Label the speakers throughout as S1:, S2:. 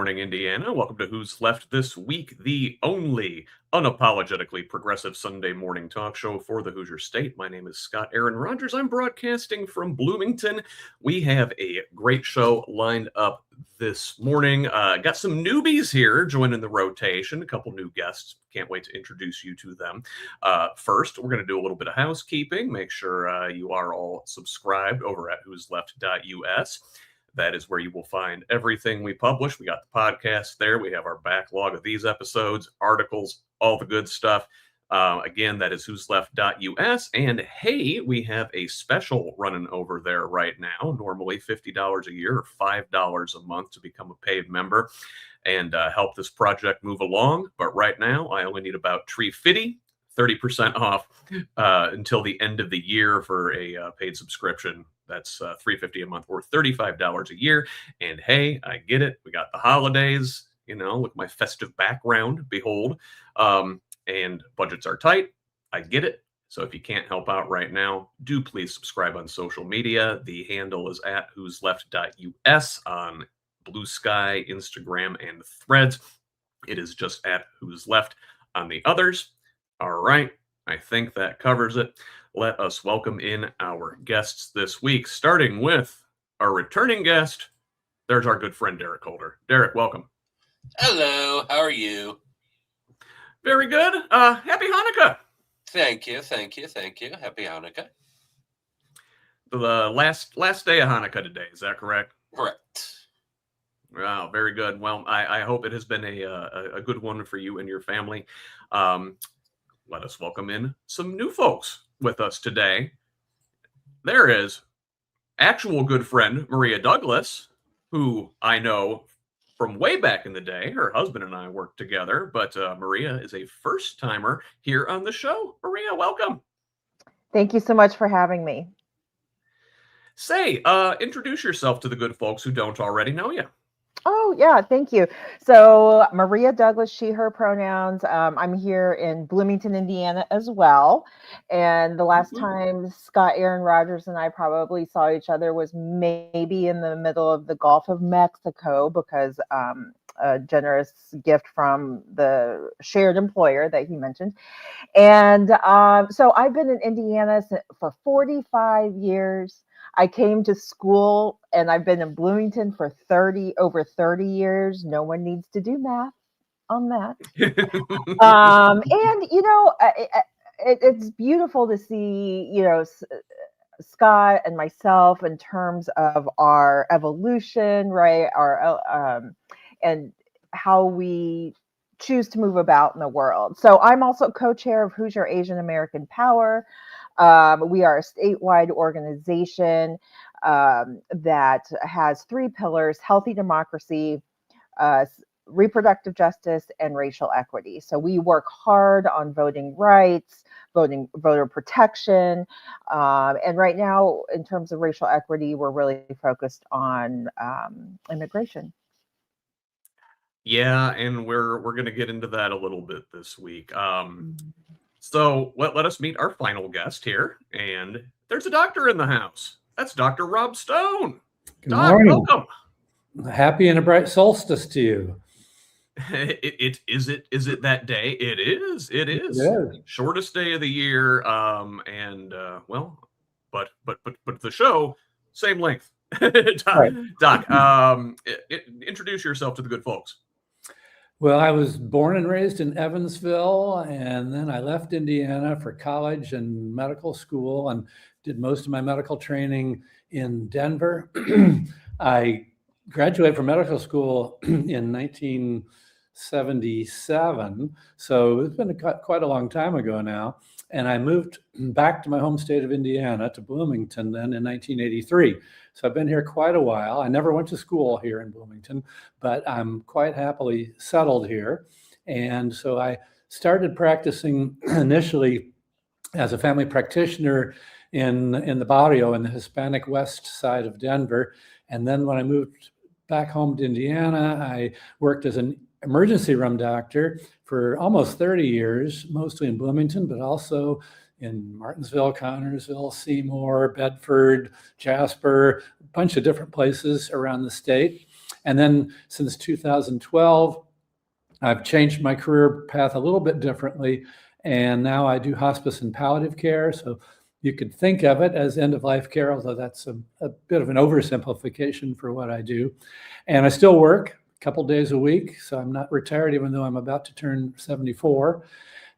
S1: morning, Indiana. Welcome to Who's Left This Week, the only unapologetically progressive Sunday morning talk show for the Hoosier State. My name is Scott Aaron Rogers. I'm broadcasting from Bloomington. We have a great show lined up this morning. Got some newbies here joining the rotation, a couple new guests. Can't wait to introduce you to them. First, we're going to do a little bit of housekeeping. Make sure you are all subscribed over at whosleft.us. That is where you will find everything we publish. We got the podcast there. We have our backlog of these episodes, articles, all the good stuff. Again, that is whosleft.us. And hey, we have a special running over there right now. Normally $50 a year or $5 a month to become a paid member and help this project move along. But right now, I only need about $350, 30% off until the end of the year for a paid subscription. That's $350 a month or $35 a year. And hey, I get it. We got the holidays, with my festive background, behold. And budgets are tight. I get it. So if you can't help out right now, do please subscribe on social media. The handle is at whosleft.us on Blue Sky, Instagram, and Threads. It is just at Who's Left on the others. All right. I think that covers it. Let us welcome in our guests this week, starting with our returning guest. There's our good friend, Derrick Holder. Derrick, welcome.
S2: Hello. How are you?
S1: Very good. Happy Hanukkah.
S2: Thank you. Happy Hanukkah.
S1: The last day of Hanukkah today. Is that correct?
S2: Correct.
S1: Wow, very good. Well, I hope it has been a good one for you and your family. Let us welcome in some new folks with us today. There is actual good friend Maria Douglas, who I know from way back in the day. Her husband and I worked together, but Maria is a first-timer here on the show. Maria, welcome.
S3: Thank you so much for having me.
S1: Say, introduce yourself to the good folks who don't already know you.
S3: Oh, yeah. Thank you. So Maria Douglas, she, her pronouns. I'm here in Bloomington, Indiana as well. And the last time Scott Aaron Rogers and I probably saw each other was maybe in the middle of the Gulf of Mexico because a generous gift from the shared employer that he mentioned. And so I've been in Indiana for 45 years. I came to school and I've been in Bloomington for over 30 years. No one needs to do math on that. It's beautiful to see, Scott and myself in terms of our evolution, right? And how we choose to move about in the world. So I'm also co-chair of Hoosier Asian American Power. We are a statewide organization that has 3 pillars: healthy democracy, reproductive justice, and racial equity. So we work hard on voting rights, voter protection. And right now, in terms of racial equity, we're really focused on immigration.
S1: Yeah, and we're going to get into that a little bit this week. So let us meet our final guest here. And there's a doctor in the house. That's Dr. Rob Stone.
S4: Good morning.
S1: Welcome.
S4: Happy and a bright solstice to you.
S1: Is it that day? It is.
S4: Yeah.
S1: Shortest day of the year. But the show, same length. Doc, introduce yourself to the good folks.
S4: Well, I was born and raised in Evansville, and then I left Indiana for college and medical school and did most of my medical training in Denver. I graduated from medical school in 1977, so it's been quite a long time ago now. And I moved back to my home state of Indiana, to Bloomington, then in 1983. So I've been here quite a while. I never went to school here in Bloomington, but I'm quite happily settled here. And so I started practicing initially as a family practitioner in the barrio in the Hispanic West side of Denver. And then when I moved back home to Indiana, I worked as an emergency room doctor for almost 30 years, mostly in Bloomington, but also in Martinsville, Connersville, Seymour, Bedford, Jasper, a bunch of different places around the state. And then since 2012, I've changed my career path a little bit differently. And now I do hospice and palliative care. So you could think of it as end-of-life care, although that's a bit of an oversimplification for what I do. And I still work a couple days a week. So I'm not retired, even though I'm about to turn 74.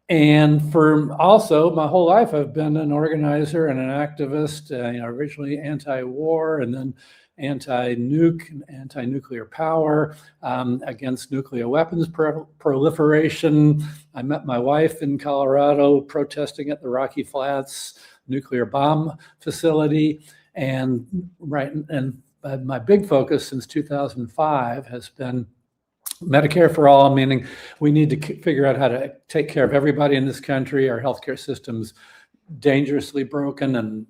S4: And for also my whole life, I've been an organizer and an activist, originally anti-war and then anti-nuclear power, against nuclear weapons proliferation. I met my wife in Colorado protesting at the Rocky Flats nuclear bomb facility. And my big focus since 2005 has been Medicare for all, meaning we need to figure out how to take care of everybody in this country. Our healthcare system's dangerously broken, and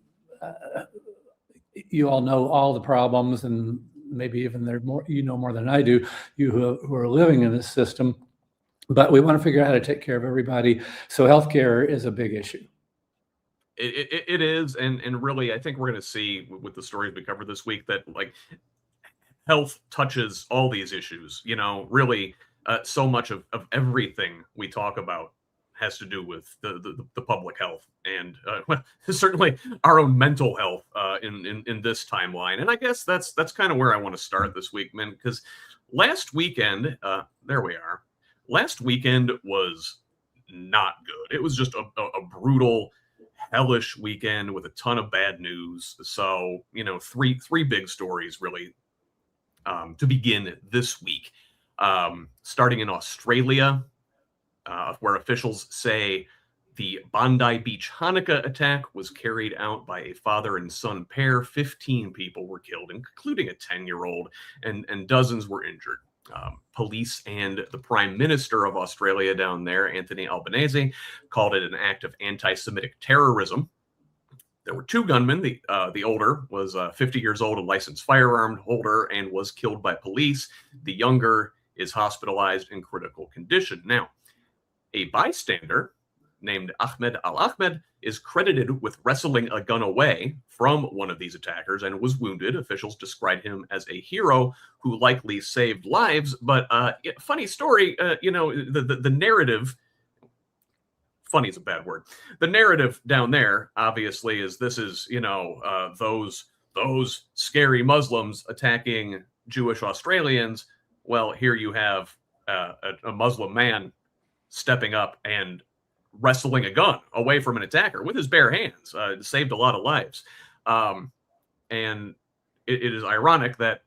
S4: you all know all the problems, and maybe even there more, more than I do, you who are living in this system. But we want to figure out how to take care of everybody. So healthcare is a big issue.
S1: It is, and really, I think we're going to see with the stories we covered this week that health touches all these issues. Really, so much of everything we talk about has to do with the public health and certainly our own mental health in this timeline. And I guess that's kind of where I want to start this week, man, because last weekend, there we are. Last weekend was not good. It was just a brutal, hellish weekend with a ton of bad news. So, three big stories really to begin this week. Starting in Australia, where officials say the Bondi Beach Hanukkah attack was carried out by a father and son pair. 15 people were killed, including a 10-year-old, and dozens were injured. Police and the Prime Minister of Australia down there, Anthony Albanese, called it an act of anti-Semitic terrorism. There were two gunmen. The older was 50 years old, a licensed firearm holder, and was killed by police. The younger is hospitalized in critical condition. Now, a bystander named Ahmed Al-Ahmed is credited with wrestling a gun away from one of these attackers and was wounded. Officials described him as a hero who likely saved lives. But funny story, the narrative, funny is a bad word. The narrative down there, obviously, is this is, those scary Muslims attacking Jewish Australians. Well, here you have a Muslim man stepping up and wrestling a gun away from an attacker with his bare hands. It saved a lot of lives. And it is ironic that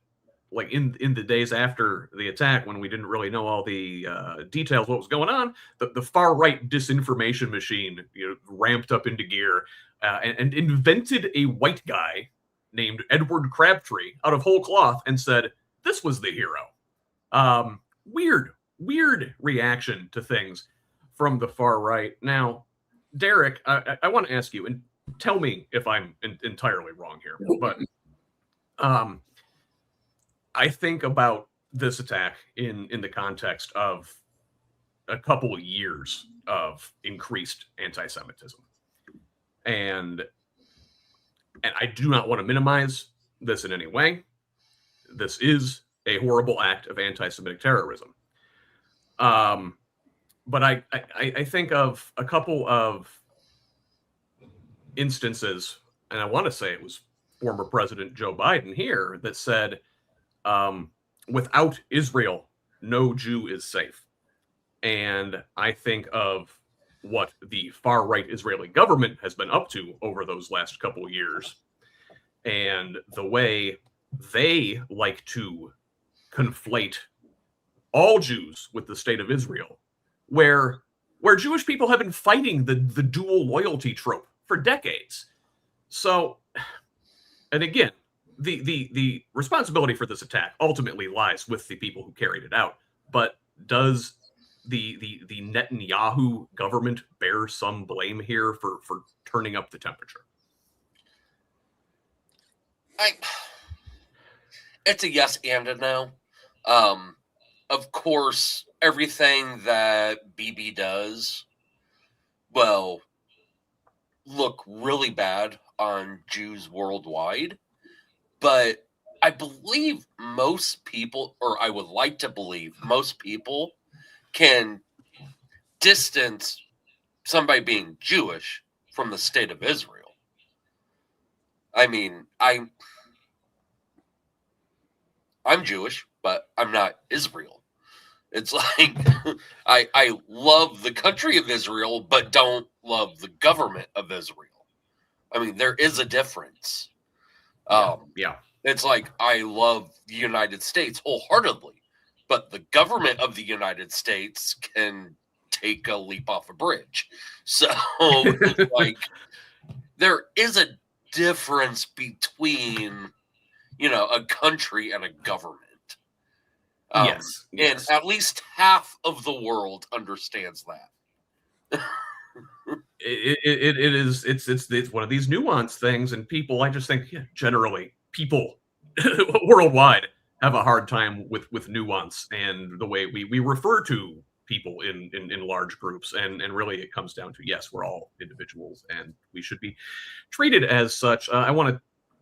S1: in the days after the attack, when we didn't really know all the details what was going on, the far right disinformation machine ramped up into gear and invented a white guy named Edward Crabtree out of whole cloth and said this was the hero. Weird reaction to things from the far right. Now, Derrick, I want to ask you, and tell me if I'm entirely wrong here, but I think about this attack in the context of a couple of years of increased anti-Semitism. And I do not want to minimize this in any way. This is a horrible act of anti-Semitic terrorism. But I think of a couple of instances, and I want to say it was former President Joe Biden here that said, without Israel, no Jew is safe. And I think of what the far-right Israeli government has been up to over those last couple of years and the way they like to conflate all Jews with the state of Israel, where Jewish people have been fighting the dual loyalty trope for decades. So, and again, the responsibility for this attack ultimately lies with the people who carried it out. But does the Netanyahu government bear some blame here for turning up the temperature?
S2: It's a yes and a no. Of course, everything that Bibi does, well, look really bad on Jews worldwide. But I believe most people, or I would like to believe most people, can distance somebody being Jewish from the state of Israel. I mean, I'm Jewish, but I'm not Israel. It's like I love the country of Israel, but don't love the government of Israel. I mean, there is a difference.
S1: Yeah.
S2: It's like I love the United States wholeheartedly, but the government of the United States can take a leap off a bridge. So it's like there is a difference between, a country and a government.
S1: Yes.
S2: And at least half of the world understands that.
S1: It's one of these nuanced things, and people, I just think, generally people worldwide have a hard time with nuance and the way we refer to people in large groups, and really it comes down to, yes, we're all individuals and we should be treated as such. I want to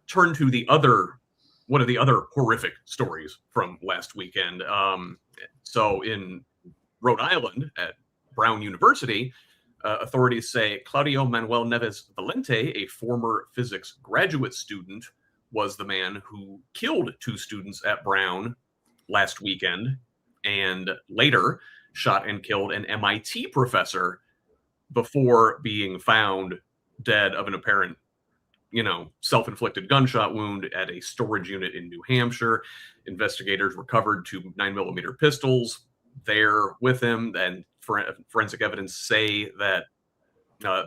S1: turn to one of the other horrific stories from last weekend. So in Rhode Island at Brown University, authorities say Claudio Manuel Neves Valente, a former physics graduate student, was the man who killed 2 students at Brown last weekend, and later shot and killed an MIT professor before being found dead of an apparent, self-inflicted gunshot wound at a storage unit in New Hampshire. Investigators recovered 2 9mm pistols there with him, and forensic evidence say that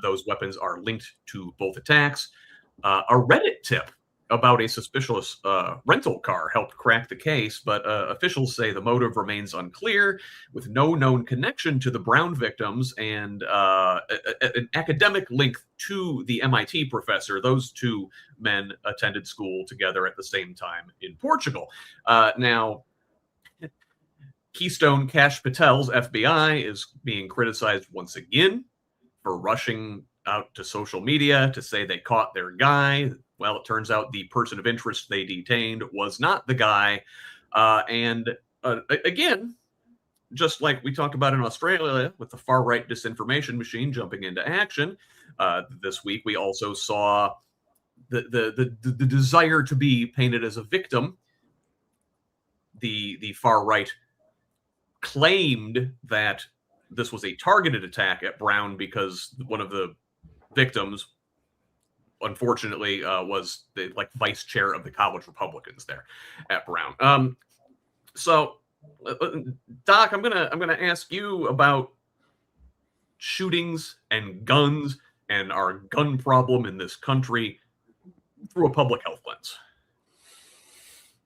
S1: those weapons are linked to both attacks. A Reddit tip about a suspicious rental car helped crack the case, but officials say the motive remains unclear, with no known connection to the Brown victims and an academic link to the MIT professor. Those 2 men attended school together at the same time in Portugal. Now, Keystone Cash Patel's FBI is being criticized once again for rushing out to social media to say they caught their guy. Well, it turns out the person of interest they detained was not the guy. Again, just like we talked about in Australia with the far-right disinformation machine jumping into action, this week we also saw the desire to be painted as a victim. The far-right claimed that this was a targeted attack at Brown because one of the victims, unfortunately, was the vice chair of the college Republicans there at Brown. So, Doc, I'm gonna ask you about shootings and guns and our gun problem in this country through a public health lens.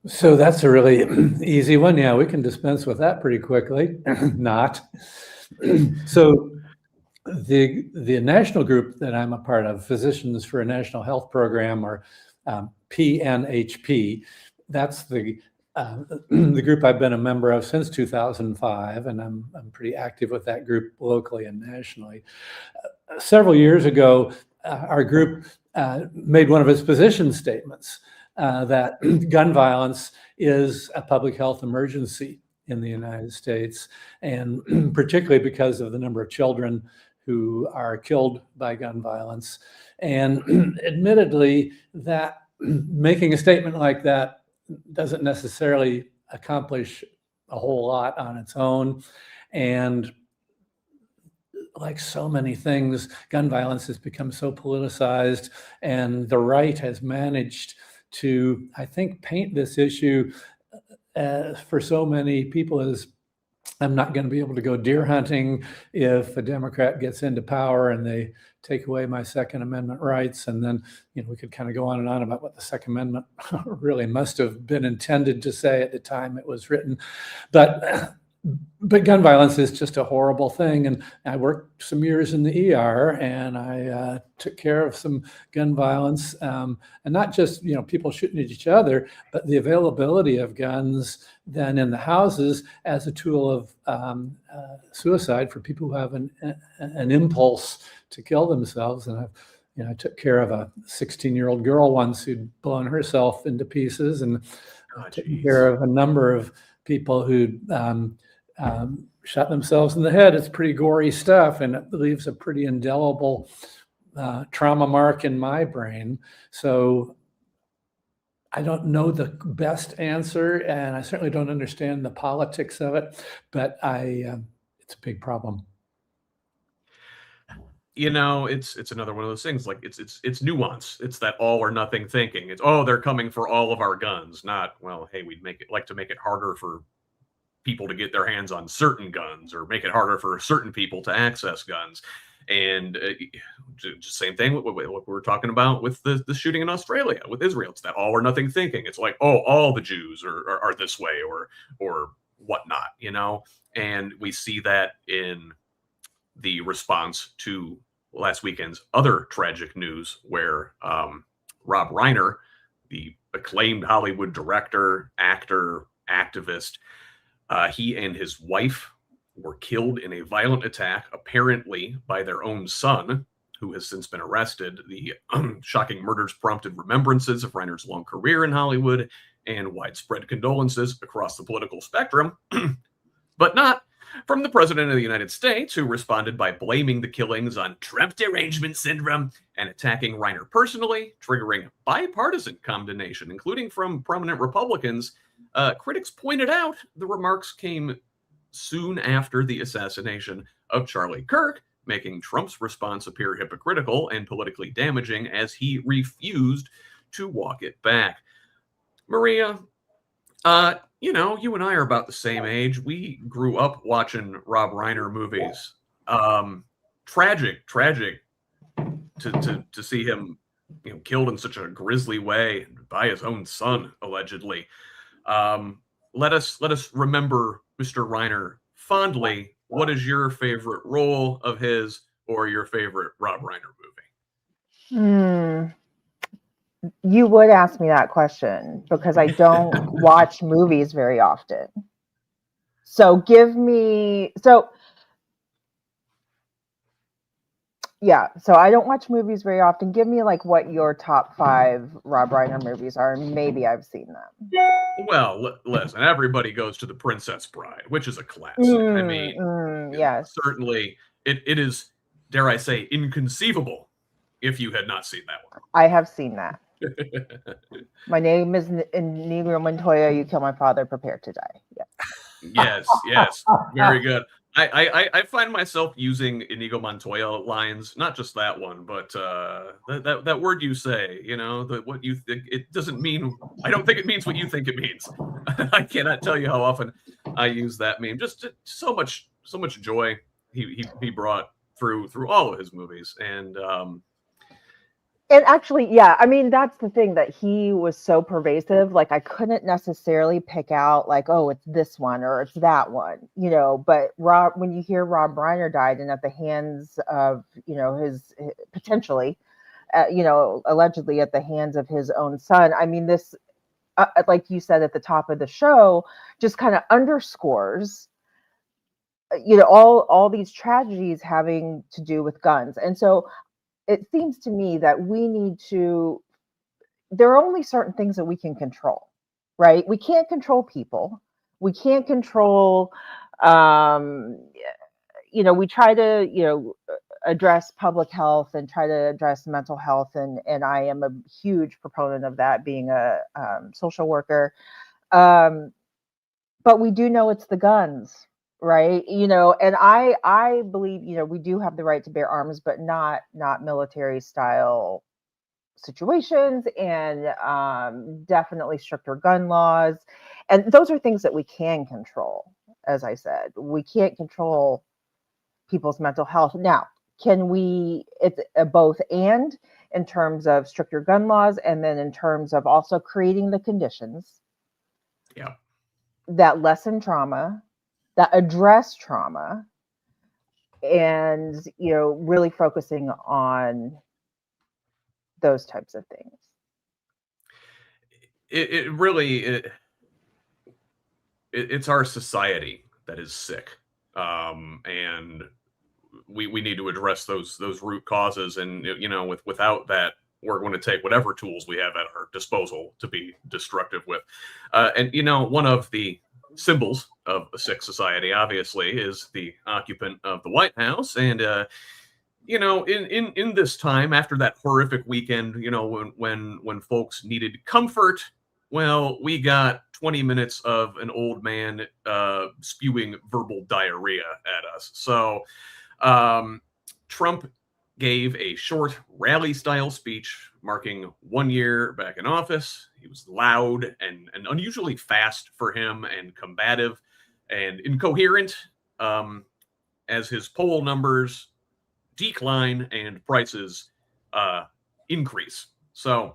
S4: So that's a really easy one. Yeah, we can dispense with that pretty quickly. Not. So the national group that I'm a part of, Physicians for a National Health Program, or PNHP, that's the group I've been a member of since 2005, and I'm pretty active with that group locally and nationally. Several years ago, our group made one of its position statements that gun violence is a public health emergency in the United States, and particularly because of the number of children who are killed by gun violence. And admittedly, that making a statement like that doesn't necessarily accomplish a whole lot on its own. And like so many things, gun violence has become so politicized, and the right has managed to, I think, paint this issue for so many people as, I'm not going to be able to go deer hunting if a Democrat gets into power and they take away my Second Amendment rights. And then, we could kind of go on and on about what the Second Amendment really must have been intended to say at the time it was written. But gun violence is just a horrible thing. And I worked some years in the ER, and I took care of some gun violence, and not just, people shooting at each other, but the availability of guns then in the houses as a tool of suicide for people who have an impulse to kill themselves. And I've I took care of a 16-year-old girl once who'd blown herself into pieces, and taken care of a number of people who'd shot themselves in the head. It's pretty gory stuff, and it leaves a pretty indelible trauma mark in my brain. So I don't know the best answer, and I certainly don't understand the politics of it, but it's a big problem.
S1: It's another one of those things. Like it's nuance. It's that all or nothing thinking. It's, oh, they're coming for all of our guns, not, well, hey, we'd like to make it harder for people to get their hands on certain guns, or make it harder for certain people to access guns. And just same thing with what we're talking about with the shooting in Australia with Israel. It's that all or nothing thinking. It's like, oh, all the Jews are this way, or whatnot, and we see that in the response to last weekend's other tragic news, where Rob Reiner, the acclaimed Hollywood director, actor, activist, he and his wife were killed in a violent attack, apparently by their own son, who has since been arrested. The shocking murders prompted remembrances of Reiner's long career in Hollywood and widespread condolences across the political spectrum, but not from the President of the United States, who responded by blaming the killings on Trump derangement syndrome and attacking Reiner personally, triggering bipartisan condemnation, including from prominent Republicans. Critics pointed out the remarks came soon after the assassination of Charlie Kirk, making Trump's response appear hypocritical and politically damaging, as he refused to walk it back. Maria, you and I are about the same age. We grew up watching Rob Reiner movies. Tragic to see him, killed in such a grisly way by his own son, allegedly. Let us remember Mr. Reiner fondly. What is your favorite role of his, or your favorite Rob Reiner movie?
S3: You would ask me that question because I don't watch movies very often. So so I don't watch movies very often. Give me like what your top 5 Rob Reiner movies are. Maybe I've seen them.
S1: Well, listen, everybody goes to The Princess Bride, which is a classic. I mean,
S3: yes,
S1: certainly it is, dare I say, inconceivable if you had not seen that one.
S3: I have seen that. My name is Inigo Montoya. You kill my father, prepare to die.
S1: Yes, very good. I find myself using Inigo Montoya lines, not just that one, but that word you say, what you think, it doesn't mean, I don't think it means what you think it means. I cannot tell you how often I use that meme. Just so much joy he brought through all of his movies.
S3: And actually, yeah, I mean, that's the thing, that he was so pervasive. Like, I couldn't necessarily pick out like, oh, it's this one or it's that one, but when you hear Rob Reiner died, and at the hands of, his potentially, allegedly at the hands of his own son. I mean, this, like you said at the top of the show, just kind of underscores, all these tragedies having to do with guns. And so it seems to me that there are only certain things that we can control, right? We can't control people. We can't control, we try to, address public health and try to address mental health. And I am a huge proponent of that, being a social worker. But we do know it's the guns, right? And I believe, we do have the right to bear arms, but not military style situations, and definitely stricter gun laws. And those are things that we can control. As I said, we can't control people's mental health. Now, can we, it's a both and, in terms of stricter gun laws, and then in terms of also creating the conditions that lessen trauma, that address trauma, and really focusing on those types of things.
S1: It's our society that is sick, and we need to address those root causes, and without that, we're going to take whatever tools we have at our disposal to be destructive with. And one of the symbols of a sick society, obviously, is the occupant of the White House. And in this time after that horrific weekend, when folks needed comfort, well, we got 20 minutes of an old man spewing verbal diarrhea at us. So Trump gave a short rally-style speech marking 1 year back in office. He was loud and unusually fast for him, and combative and incoherent, as his poll numbers decline and prices increase. So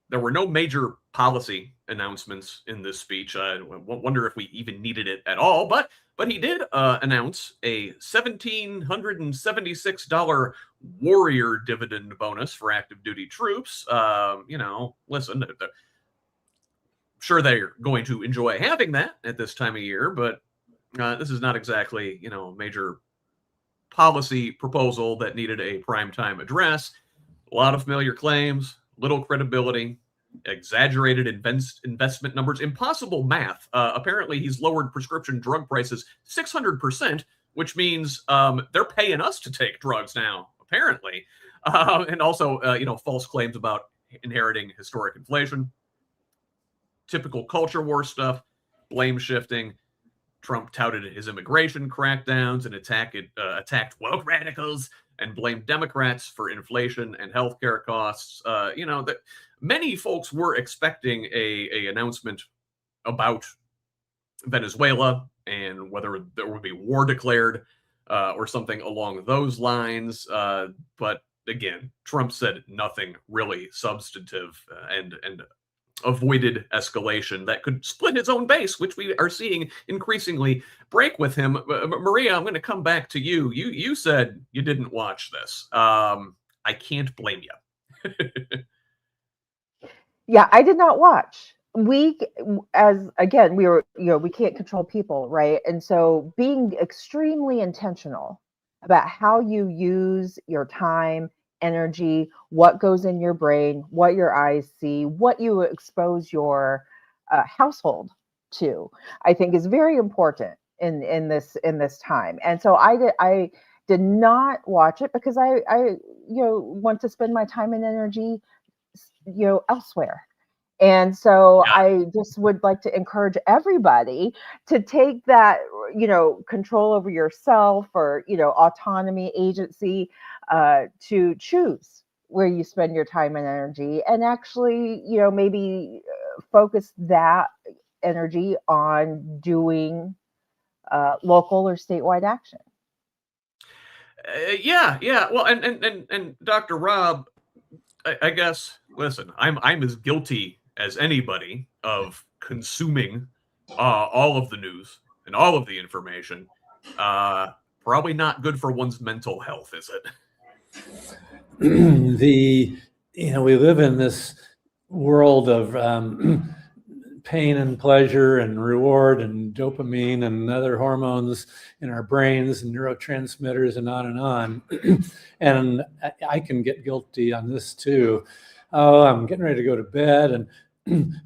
S1: there were no major policy announcements in this speech. I wonder if we even needed it at all, but he did announce a $1,776 warrior dividend bonus for active duty troops. Listen, sure, they're going to enjoy having that at this time of year, but this is not exactly, major policy proposal that needed a primetime address. A lot of familiar claims, little credibility, exaggerated investment numbers, impossible math. Apparently, he's lowered prescription drug prices 600%, which means they're paying us to take drugs now, apparently. And also, false claims about inheriting historic inflation, typical culture war stuff, blame shifting. Trump touted his immigration crackdowns and attacked woke radicals and blamed Democrats for inflation and healthcare costs. That many folks were expecting a announcement about Venezuela and whether there would be war declared or something along those lines. But again, Trump said nothing really substantive and avoided escalation that could split his own base, which we are seeing increasingly break with him. Maria, I'm going to come back to you. You said you didn't watch this. I can't blame you.
S3: Yeah, I did not watch. We can't control people, right? And so being extremely intentional about how you use your time, energy, what goes in your brain, what your eyes see, what you expose your household to, I think is very important in this time. And so I did not watch it because I want to spend my time and energy elsewhere. And so I just would like to encourage everybody to take that, control over yourself, or, autonomy, agency, to choose where you spend your time and energy, and actually, maybe focus that energy on doing local or statewide action.
S1: Yeah. Well, and Dr. Rob, I guess, listen, I'm as guilty as anybody of consuming all of the news and all of the information. Probably not good for one's mental health, is it?
S4: We live in this world of pain and pleasure and reward and dopamine and other hormones in our brains and neurotransmitters and on and on. And I can get guilty on this too. Oh, I'm getting ready to go to bed, and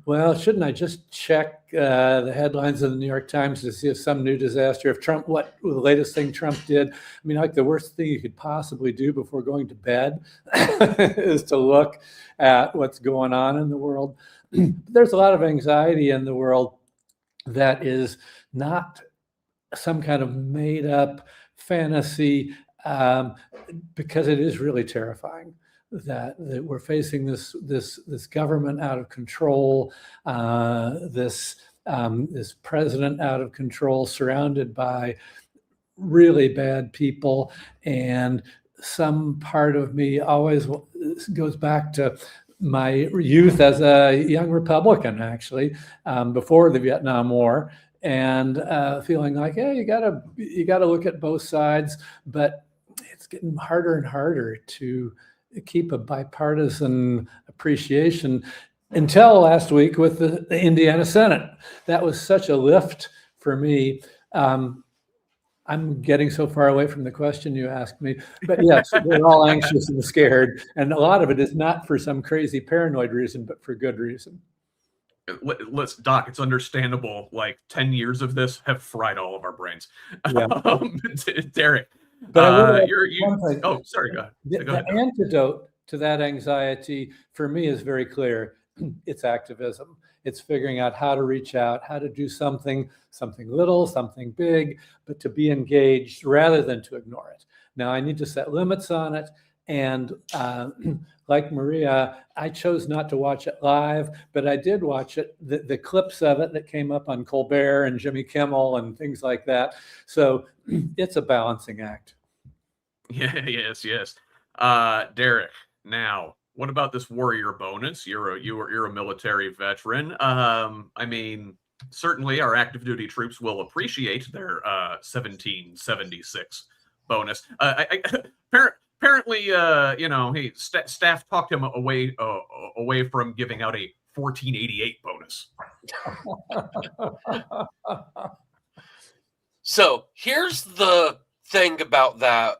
S4: well, shouldn't I just check the headlines of the New York Times to see if some new disaster, if Trump, what the latest thing Trump did? I mean, like the worst thing you could possibly do before going to bed is to look at what's going on in the world. There's a lot of anxiety in the world that is not some kind of made up fantasy, because it is really terrifying that we're facing this government out of control, this president out of control, surrounded by really bad people. And some part of me always goes back to my youth as a young Republican, actually, before the Vietnam War, and feeling like, yeah, you gotta look at both sides, but it's getting harder and harder to keep a bipartisan appreciation until last week with the Indiana Senate. That was such a lift for me. I'm getting so far away from the question you asked me, but yes, we're all anxious and scared, and a lot of it is not for some crazy paranoid reason, but for good reason.
S1: Let's, Doc, it's understandable. Like 10 years of this have fried all of our brains.
S4: Yeah.
S1: Derrick,
S4: But I will
S1: you. Oh, sorry. Go ahead. Go ahead.
S4: The antidote to that anxiety for me is very clear. It's activism. It's figuring out how to reach out, how to do something little, something big, but to be engaged rather than to ignore it. Now, I need to set limits on it. And like Maria, I chose not to watch it live, but I did watch it, the clips of it that came up on Colbert and Jimmy Kimmel and things like that. So it's a balancing act.
S1: Yeah, yes. Derrick, now, what about this warrior bonus? You're a military veteran. I mean, certainly our active duty troops will appreciate their 1776 bonus. Apparently, hey, staff talked him away from giving out a 1488 bonus.
S2: So here's the thing about that.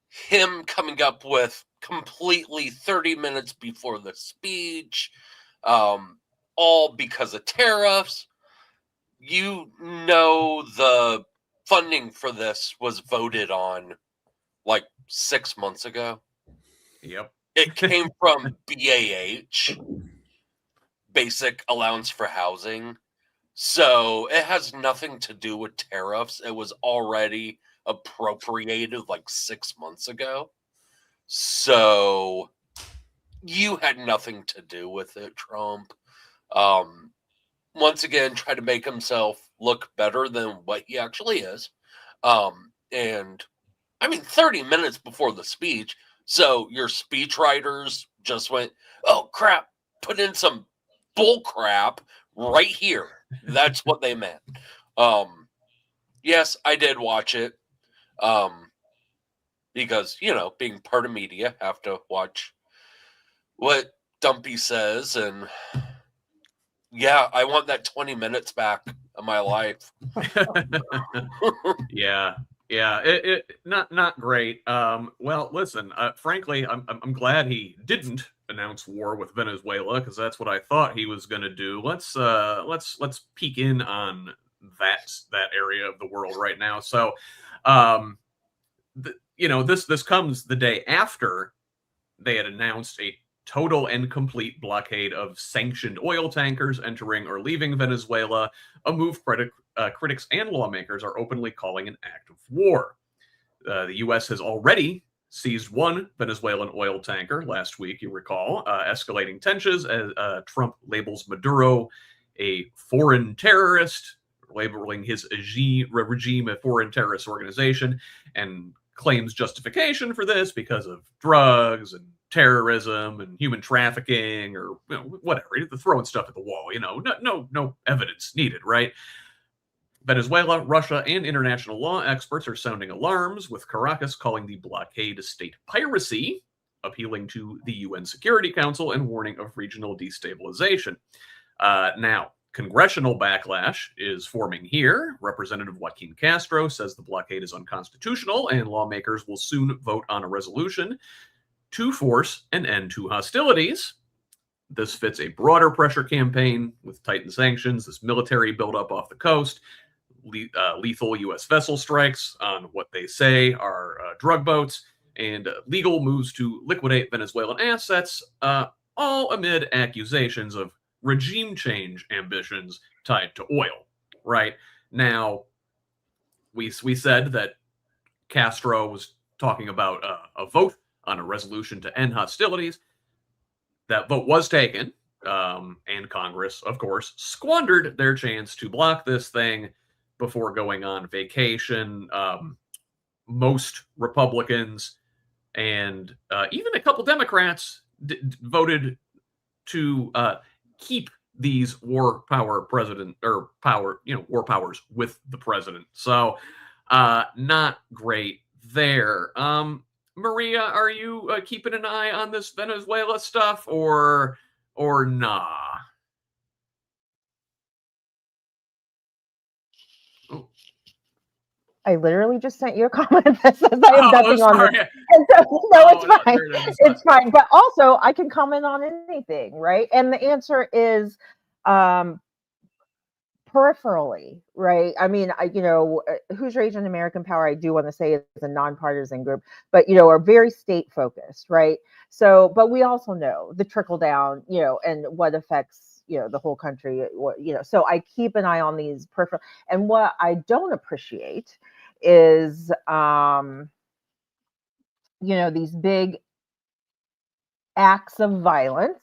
S2: Him coming up with completely 30 minutes before the speech, all because of tariffs. You know, the funding for this was voted on like 6 months ago.
S1: Yep.
S2: It came from BAH, Basic Allowance for Housing. So it has nothing to do with tariffs. It was already appropriated like 6 months ago. So you had nothing to do with it, Trump. Once again, try to make himself look better than what he actually is. And I mean, 30 minutes before the speech. So your speech writers just went, oh crap, put in some bull crap right here. That's what they meant. Yes, I did watch it. Because, being part of media, have to watch what Dumpy says. And yeah, I want that 20 minutes back of my life.
S1: Yeah. It not great. Well, listen. Frankly, I'm glad he didn't announce war with Venezuela, because that's what I thought he was going to do. Let's peek in on that area of the world right now. So, this comes the day after they had announced a total and complete blockade of sanctioned oil tankers entering or leaving Venezuela, a move critics and lawmakers are openly calling an act of war. The U.S. has already seized one Venezuelan oil tanker last week, you recall, escalating tensions as Trump labels Maduro a foreign terrorist, labeling his regime a foreign terrorist organization, and claims justification for this because of drugs and terrorism and human trafficking, or whatever. They're throwing stuff at the wall. No evidence needed, right? Venezuela, Russia, and international law experts are sounding alarms, with Caracas calling the blockade state piracy, appealing to the UN Security Council, and warning of regional destabilization. Now, congressional backlash is forming here. Representative Joaquin Castro says the blockade is unconstitutional, and lawmakers will soon vote on a resolution to force an end to hostilities. This fits a broader pressure campaign with tightened sanctions, this military buildup off the coast, lethal U.S. vessel strikes on what they say are drug boats, and legal moves to liquidate Venezuelan assets, all amid accusations of regime change ambitions tied to oil. Right now, we said that Castro was talking about a vote on a resolution to end hostilities. That vote was taken, and Congress, of course, squandered their chance to block this thing before going on vacation. Most Republicans and even a couple Democrats voted to keep these war powers with the president. So not great there. Maria, are you keeping an eye on this Venezuela stuff, or nah?
S3: I literally just sent you a comment that says I have nothing on
S1: sorry.
S3: this. And so, no, it's fine.
S1: There it is.
S3: It's fine. But also, I can comment on anything, right? And the answer is peripherally, right? I mean, Hoosier Asian American Power, I do want to say, is a nonpartisan group, but, are very state focused, right? So, but we also know the trickle down, and what affects, the whole country, so I keep an eye on these peripheral. And what I don't appreciate is, these big acts of violence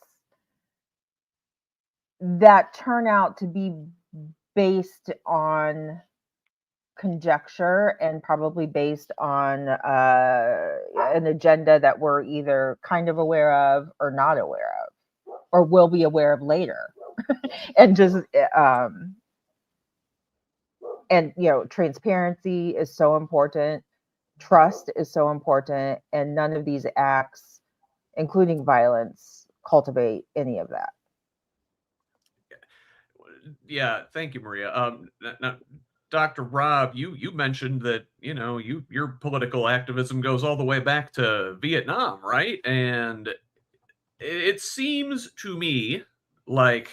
S3: that turn out to be based on conjecture and probably based on an agenda that we're either kind of aware of or not aware of, or will be aware of later. And just transparency is so important, trust is so important, and none of these acts, including violence, cultivate any of that.
S1: Yeah, thank you, Maria. Now, Dr. Rob, you mentioned that your political activism goes all the way back to Vietnam, right? And it seems to me like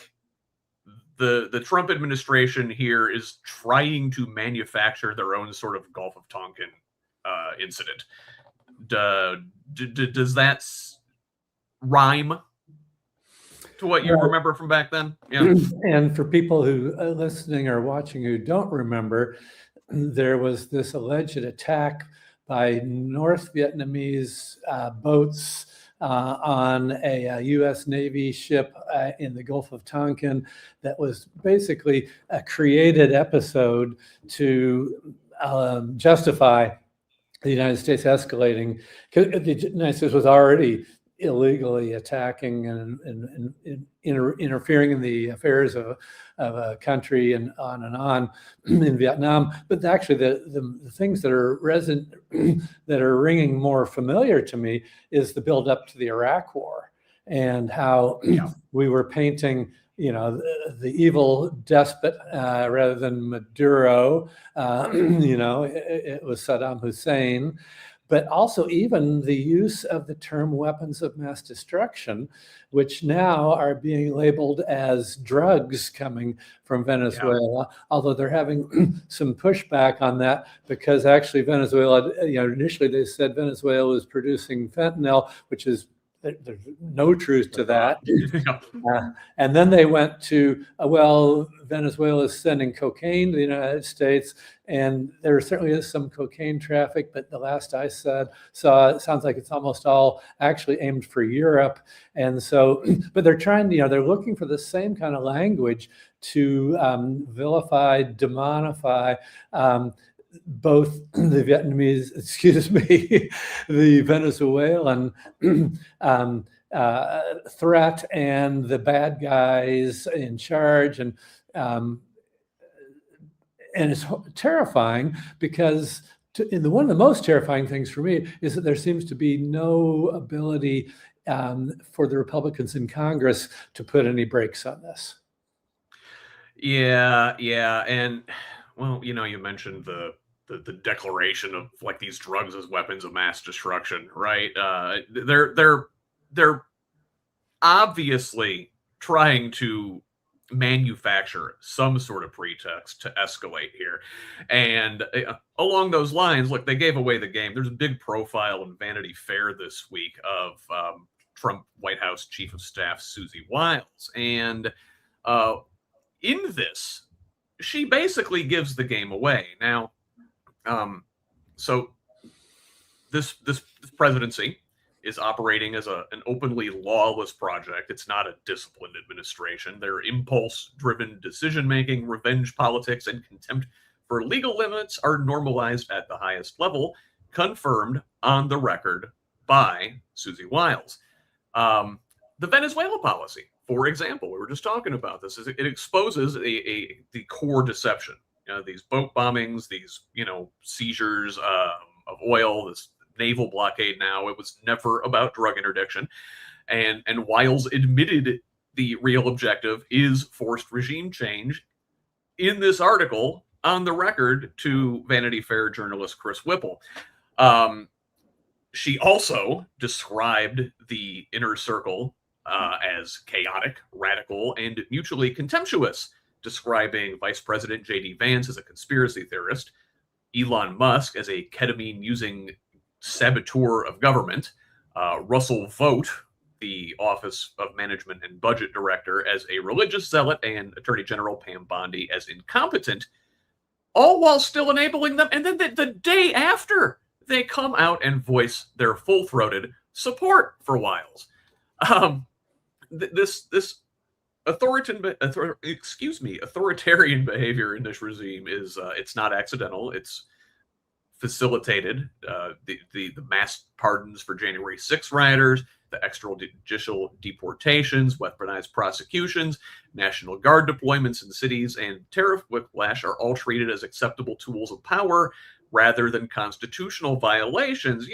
S1: the Trump administration here is trying to manufacture their own sort of Gulf of Tonkin incident. Does that rhyme to what you remember from back then? Yeah.
S4: And for people who are listening or watching who don't remember, there was this alleged attack by North Vietnamese boats on a U.S. Navy ship in the Gulf of Tonkin that was basically a created episode to justify the United States escalating. The United States was already illegally attacking and interfering in the affairs of a country and on in Vietnam. But actually, the things that are that are ringing more familiar to me is the build up to the Iraq War and how we were painting the evil despot rather than Maduro. It was Saddam Hussein. But also even the use of the term weapons of mass destruction, which now are being labeled as drugs coming from Venezuela, although they're having some pushback on that because actually Venezuela, initially they said Venezuela was producing fentanyl, which is, there's no truth to that. And then they went to, Venezuela is sending cocaine to the United States, and there certainly is some cocaine traffic, but the last I saw, it sounds like it's almost all actually aimed for Europe. And so, but they're trying, they're looking for the same kind of language to vilify, demonify, both the Vietnamese, the Venezuelan threat and the bad guys in charge. And it's terrifying because one of the most terrifying things for me is that there seems to be no ability for the Republicans in Congress to put any brakes on this.
S1: Yeah. And you mentioned the declaration of like these drugs as weapons of mass destruction, right? They're obviously trying to manufacture some sort of pretext to escalate here. And along those lines, look, they gave away the game. There's a big profile in Vanity Fair this week of Trump White House Chief of Staff Susie Wiles. And in this, she basically gives the game away. Now, so this presidency is operating as an openly lawless project. It's not a disciplined administration. Their impulse-driven decision-making, revenge politics, and contempt for legal limits are normalized at the highest level, confirmed on the record by Susie Wiles. The Venezuela policy, for example, we were just talking about this, is it exposes the core deception. These boat bombings, these seizures of oil, this naval blockade. Now it was never about drug interdiction, and Wiles admitted the real objective is forced regime change. In this article, on the record to Vanity Fair journalist Chris Whipple. She also described the inner circle as chaotic, radical, and mutually contemptuous, describing Vice President J.D. Vance as a conspiracy theorist, Elon Musk as a ketamine-using saboteur of government, Russell Vogt, the Office of Management and Budget Director, as a religious zealot, and Attorney General Pam Bondi as incompetent, all while still enabling them. And then the day after, they come out and voice their full-throated support for Wiles. This authoritarian behavior in this regime is it's not accidental. It's facilitated. The mass pardons for January 6 rioters, the extrajudicial deportations, weaponized prosecutions, National Guard deployments in cities, and tariff whiplash are all treated as acceptable tools of power rather than constitutional violations.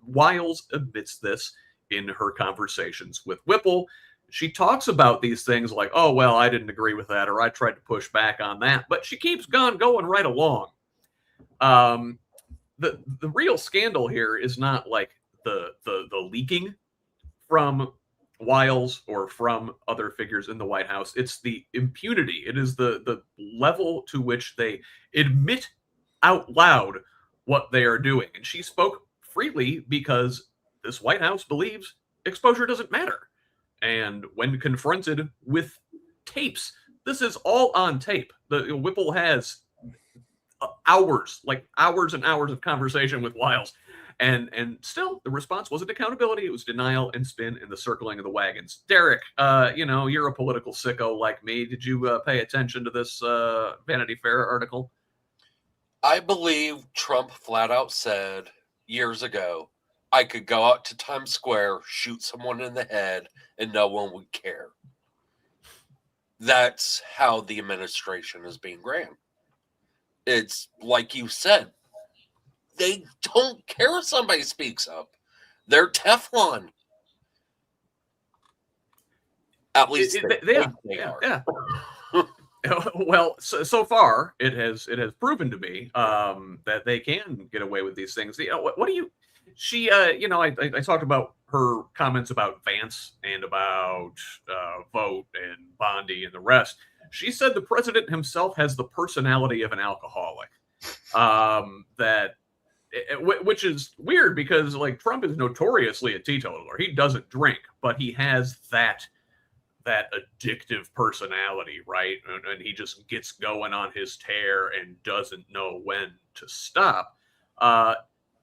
S1: Wiles admits this in her conversations with Whipple. She talks about these things like, oh, well, I didn't agree with that, or I tried to push back on that, but she keeps going right along. The real scandal here is not like the leaking from Wiles or from other figures in the White House. It's the impunity. It is the level to which they admit out loud what they are doing. And she spoke freely because this White House believes exposure doesn't matter. And when confronted with tapes, this is all on tape. The Whipple has hours and hours of conversation with Wiles. And still, the response wasn't accountability. It was denial and spin and the circling of the wagons. Derrick, you're a political sicko like me. Did you pay attention to this Vanity Fair article?
S2: I believe Trump flat out said years ago, I could go out to Times Square, shoot someone in the head, and no one would care. That's how the administration is being ran. It's like you said, they don't care if somebody speaks up. They're Teflon. At least they are.
S1: Yeah. Well, so far it has proven to be that they can get away with these things. What do you? She, I talked about her comments about Vance and about Vogt and Bondi and the rest. She said the president himself has the personality of an alcoholic. Which is weird because like Trump is notoriously a teetotaler. He doesn't drink, but he has that addictive personality, right? And he just gets going on his tear and doesn't know when to stop.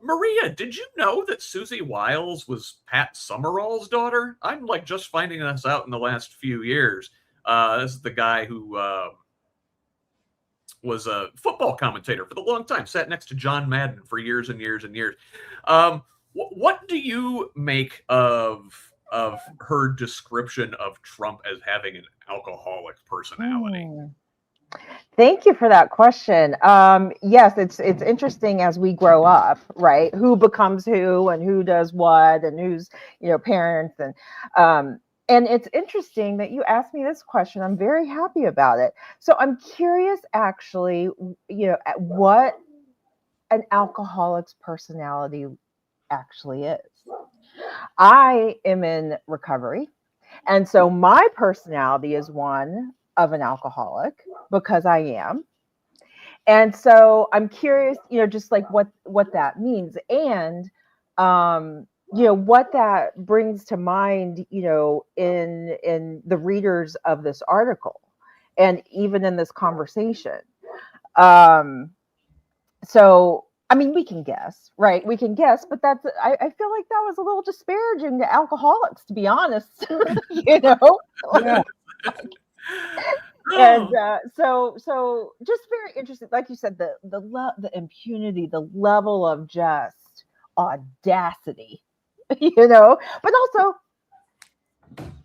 S1: Maria, did you know that Susie Wiles was Pat Summerall's daughter? I'm like just finding this out in the last few years. This is the guy who was a football commentator for the long time, sat next to John Madden for years and years and years. What do you make of her description of Trump as having an alcoholic personality?
S3: Thank you for that question. Yes, it's interesting as we grow up, right? Who becomes who and who does what and who's, parents and it's interesting that you asked me this question. I'm very happy about it. So I'm curious actually, at what an alcoholic's personality actually is. I am in recovery. And so my personality is one of an alcoholic because I am. And so I'm curious, just like what that means and, what that brings to mind, in the readers of this article and even in this conversation. So, I mean, we can guess, right? We can guess, but I feel like that was a little disparaging to alcoholics, to be honest,
S4: Yeah.
S3: And so just very interesting. Like you said, the impunity, the level of just audacity, but also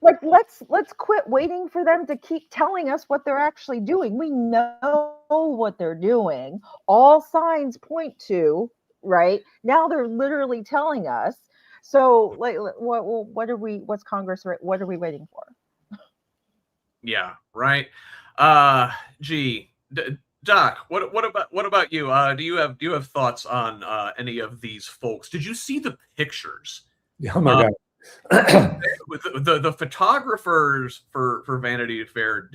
S3: like let's quit waiting for them to keep telling us what they're actually doing. We know what they're doing. All signs point to, right? Now they're literally telling us. So like what's Congress, what are we waiting for?
S1: Yeah, right. Doc, what about you? Do you have thoughts on any of these folks? Did you see the pictures?
S4: Oh my God.
S1: With the photographers for Vanity Fair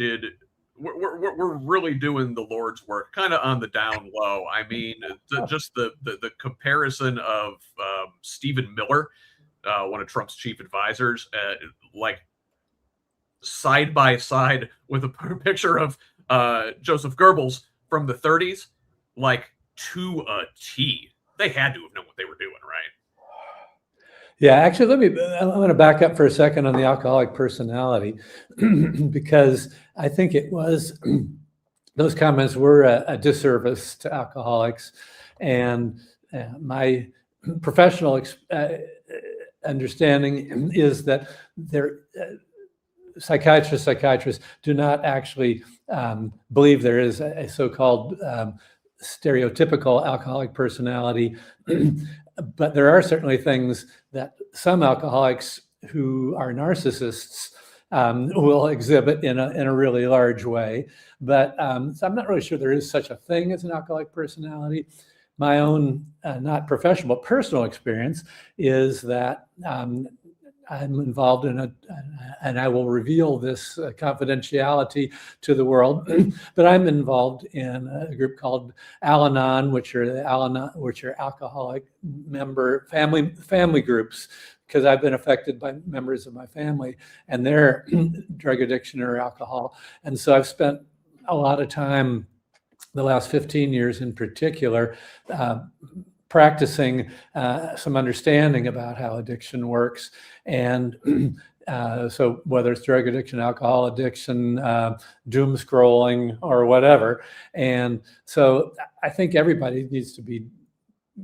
S1: we're really doing the Lord's work, kind of on the down low. I mean, just the comparison of Stephen Miller, one of Trump's chief advisors, like side by side with a picture of Joseph Goebbels from the 30s, like to a T. They had to have known what they were doing, right?
S4: Yeah, actually, I'm going to back up for a second on the alcoholic personality because I think it was those comments were a disservice to alcoholics, and my professional understanding is that psychiatrists do not actually believe there is a so-called stereotypical alcoholic personality. But there are certainly things that some alcoholics who are narcissists will exhibit in a really large way. But so I'm not really sure there is such a thing as an alcoholic personality. My own, not professional, but personal experience is that I'm involved in and I will reveal this confidentiality to the world, but I'm involved in a group called Al-Anon, which are alcoholic member family groups, because I've been affected by members of my family and their drug addiction or alcohol. And so I've spent a lot of time, the last 15 years in particular, practicing some understanding about how addiction works. And so whether it's drug addiction, alcohol addiction, doom scrolling, or whatever. And so I think everybody needs to be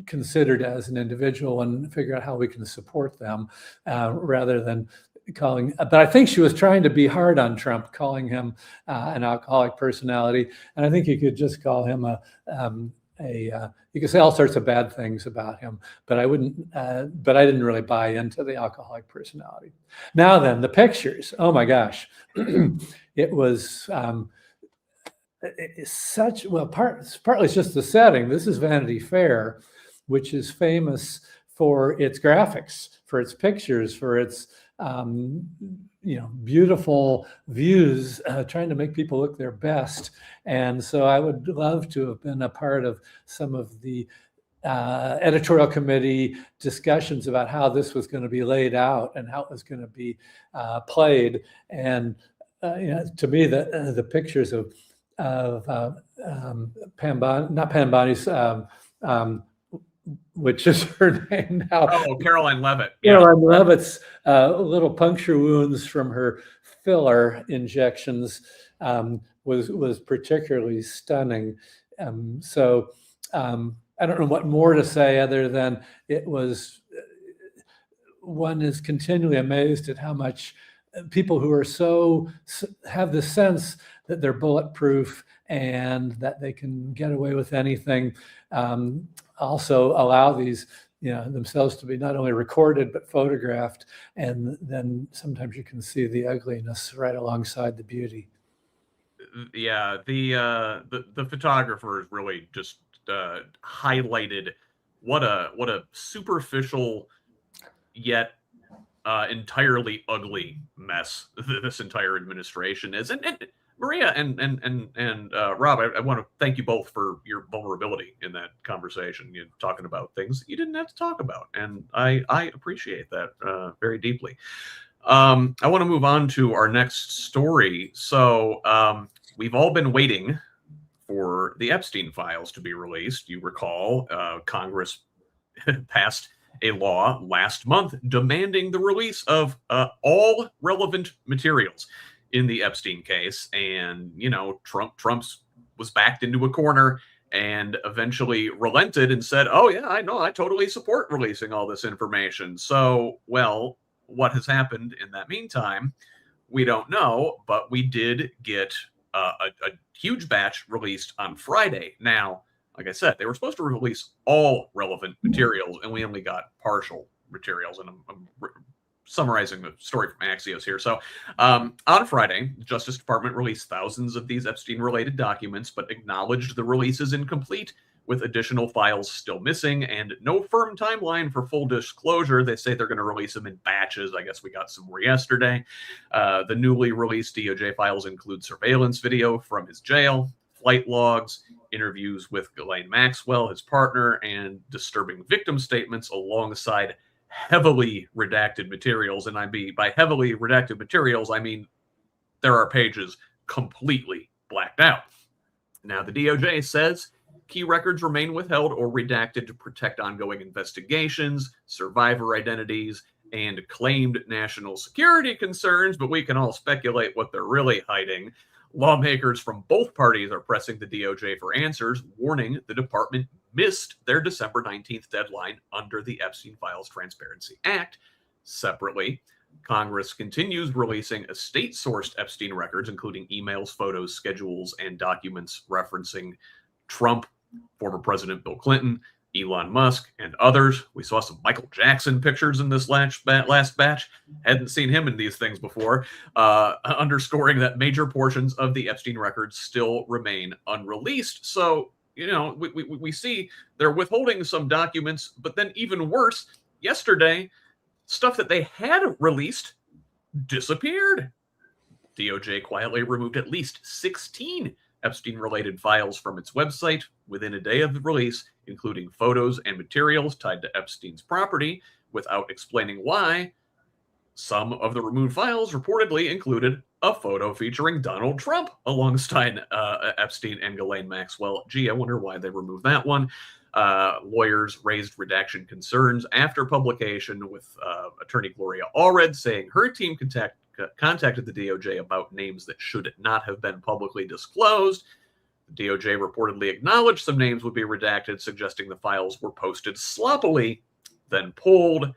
S4: considered as an individual and figure out how we can support them rather than calling. But I think she was trying to be hard on Trump, calling him an alcoholic personality. And I think you could just call him you could say all sorts of bad things about him, but I wouldn't. But I didn't really buy into the alcoholic personality. Now then, the pictures. Oh my gosh, it was it's such partly it's just the setting. This is Vanity Fair, which is famous for its graphics, for its pictures, for its beautiful views, trying to make people look their best. And so I would love to have been a part of some of the editorial committee discussions about how this was going to be laid out and how it was going to be played. And to me, the pictures of which is her name now.
S1: Oh, Caroline Leavitt.
S4: Caroline Leavitt's little puncture wounds from her filler injections was particularly stunning. So I don't know what more to say other than it was. One is continually amazed at how much people who are have the sense that they're bulletproof and that they can get away with anything. Also allow these, themselves to be not only recorded but photographed, and then sometimes you can see the ugliness right alongside the beauty.
S1: Yeah, the photographers really just highlighted what a superficial yet entirely ugly mess this entire administration is. And Maria and Rob, I want to thank you both for your vulnerability in that conversation. You're talking about things that you didn't have to talk about, and I appreciate that very deeply. I want to move on to our next story. So we've all been waiting for the Epstein files to be released. You recall Congress passed a law last month demanding the release of all relevant materials in the Epstein case. And, Trump's was backed into a corner and eventually relented and said, oh, yeah, I know, I totally support releasing all this information. So, well, what has happened in that meantime, we don't know, but we did get a huge batch released on Friday. Now, like I said, they were supposed to release all relevant materials, and we only got partial materials. And I'm summarizing the story from Axios here. So on Friday, the Justice Department released thousands of these Epstein-related documents, but acknowledged the release is incomplete, with additional files still missing and no firm timeline for full disclosure. They say they're going to release them in batches. I guess we got some more yesterday. The newly released DOJ files include surveillance video from his jail, flight logs, interviews with Ghislaine Maxwell, his partner, and disturbing victim statements alongside heavily redacted materials. And by heavily redacted materials, I mean there are pages completely blacked out. Now, the DOJ says key records remain withheld or redacted to protect ongoing investigations, survivor identities, and claimed national security concerns, but we can all speculate what they're really hiding. Lawmakers from both parties are pressing the DOJ for answers, warning the department missed their December 19th deadline under the Epstein Files Transparency Act. Separately, Congress continues releasing state-sourced Epstein records, including emails, photos, schedules, and documents referencing Trump, former President Bill Clinton, Elon Musk, and others. We saw some Michael Jackson pictures in this last batch. Hadn't seen him in these things before, underscoring that major portions of the Epstein records still remain unreleased. So, we see they're withholding some documents, but then even worse, yesterday, stuff that they had released disappeared. DOJ quietly removed at least 16 Epstein-related files from its website within a day of the release, including photos and materials tied to Epstein's property, without explaining why. Some of the removed files reportedly included a photo featuring Donald Trump alongside Epstein and Ghislaine Maxwell. Gee, I wonder why they removed that one. Lawyers raised redaction concerns after publication, with attorney Gloria Allred saying her team contacted the DOJ about names that should not have been publicly disclosed. The DOJ reportedly acknowledged some names would be redacted, suggesting the files were posted sloppily, then pulled.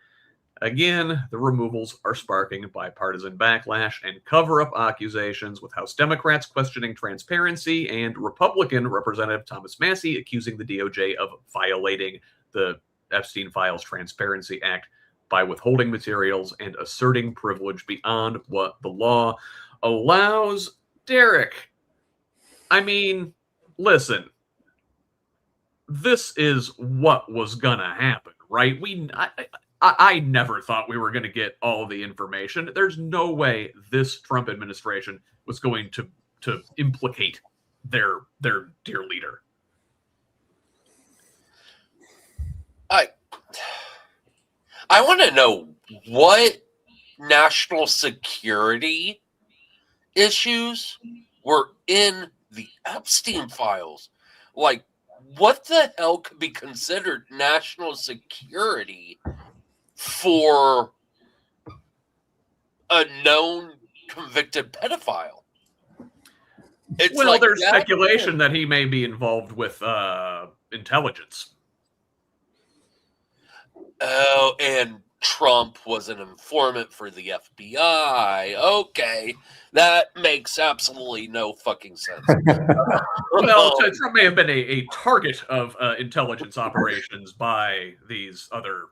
S1: Again, the removals are sparking bipartisan backlash and cover-up accusations, with House Democrats questioning transparency and Republican Representative Thomas Massie accusing the DOJ of violating the Epstein Files Transparency Act by withholding materials and asserting privilege beyond what the law allows. Derrick, I mean, listen, this is what was gonna happen, right? I never thought we were going to get all the information. There's no way this Trump administration was going to implicate their dear leader.
S2: I want to know what national security issues were in the Epstein files. Like, what the hell could be considered national security for a known convicted pedophile?
S1: There's speculation that he may be involved with intelligence.
S2: Oh, and Trump was an informant for the FBI. Okay, that makes absolutely no fucking sense.
S1: Trump may have been a target of intelligence operations by these other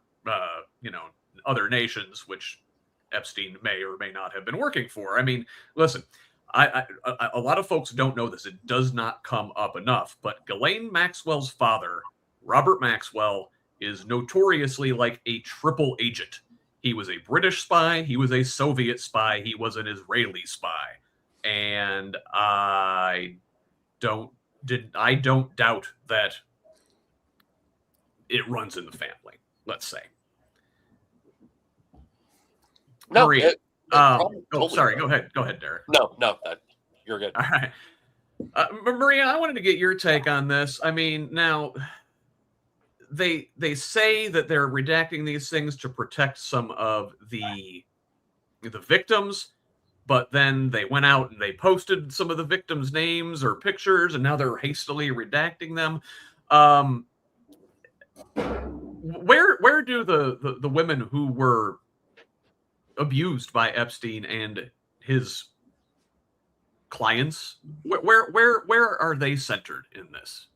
S1: other nations, which Epstein may or may not have been working for. I mean, listen, a lot of folks don't know this. It does not come up enough, but Ghislaine Maxwell's father, Robert Maxwell, is notoriously like a triple agent. He was a British spy, he was a Soviet spy, he was an Israeli spy. And I don't doubt that it runs in the family, let's say.
S2: No,
S1: Maria, sorry. Go ahead, Derrick.
S2: No, you're good.
S1: All right, Maria, I wanted to get your take on this. I mean, now they say that they're redacting these things to protect some of the victims, but then they went out and they posted some of the victims' names or pictures, and now they're hastily redacting them. Where do the women who were abused by Epstein and his clients, where are they centered in this?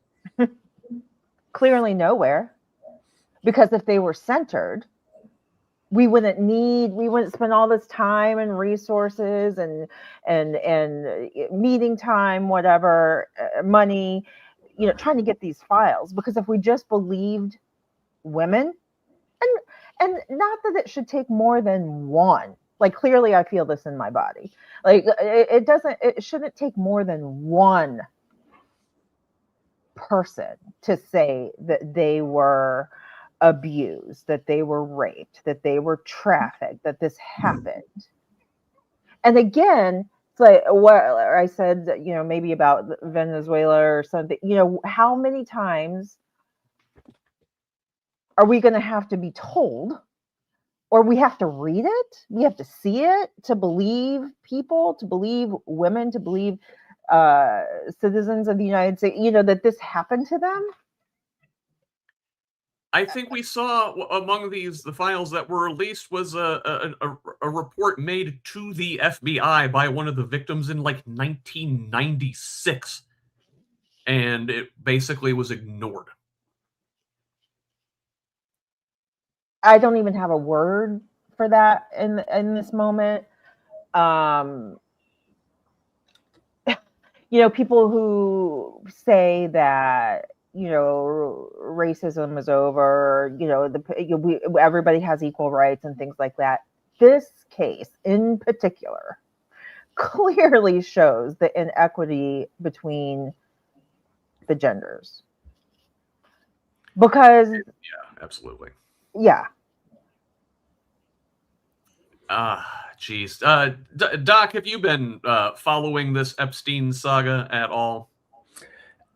S3: Clearly nowhere, because if they were centered, we wouldn't spend all this time and resources and meeting time, whatever, money, trying to get these files. Because if we just believed women, and not that it should take more than one, like clearly I feel this in my body, like it shouldn't take more than one person to say that they were abused, that they were raped, that they were trafficked, that this happened. And again, it's like what I said, maybe about Venezuela or something, how many times are we going to have to be told, or we have to read it, we have to see it to believe people, to believe women, to believe citizens of the United States, that this happened to them?
S1: I think we saw among the files that were released was a report made to the FBI by one of the victims in like 1996, and it basically was ignored.
S3: I don't even have a word for that in this moment. People who say that racism is over, everybody has equal rights and things like that. This case in particular clearly shows the inequity between the genders. Because
S1: yeah, absolutely.
S3: Yeah.
S1: Geez. Doc, have you been following this Epstein saga at all?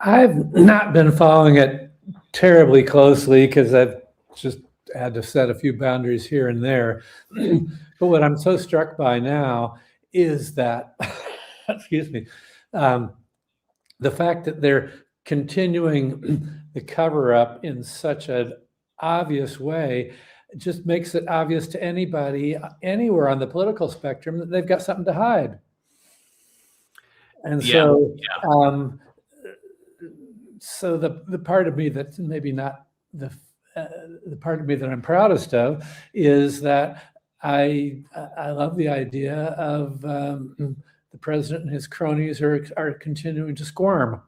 S4: I've not been following it terribly closely because I've just had to set a few boundaries here and there. But what I'm so struck by now is that, excuse me, the fact that they're continuing the cover up in such an obvious way just makes it obvious to anybody anywhere on the political spectrum that they've got something to hide. And so the part of me that's maybe not the part of me that I'm proudest of is that I love the idea of the president and his cronies are continuing to squirm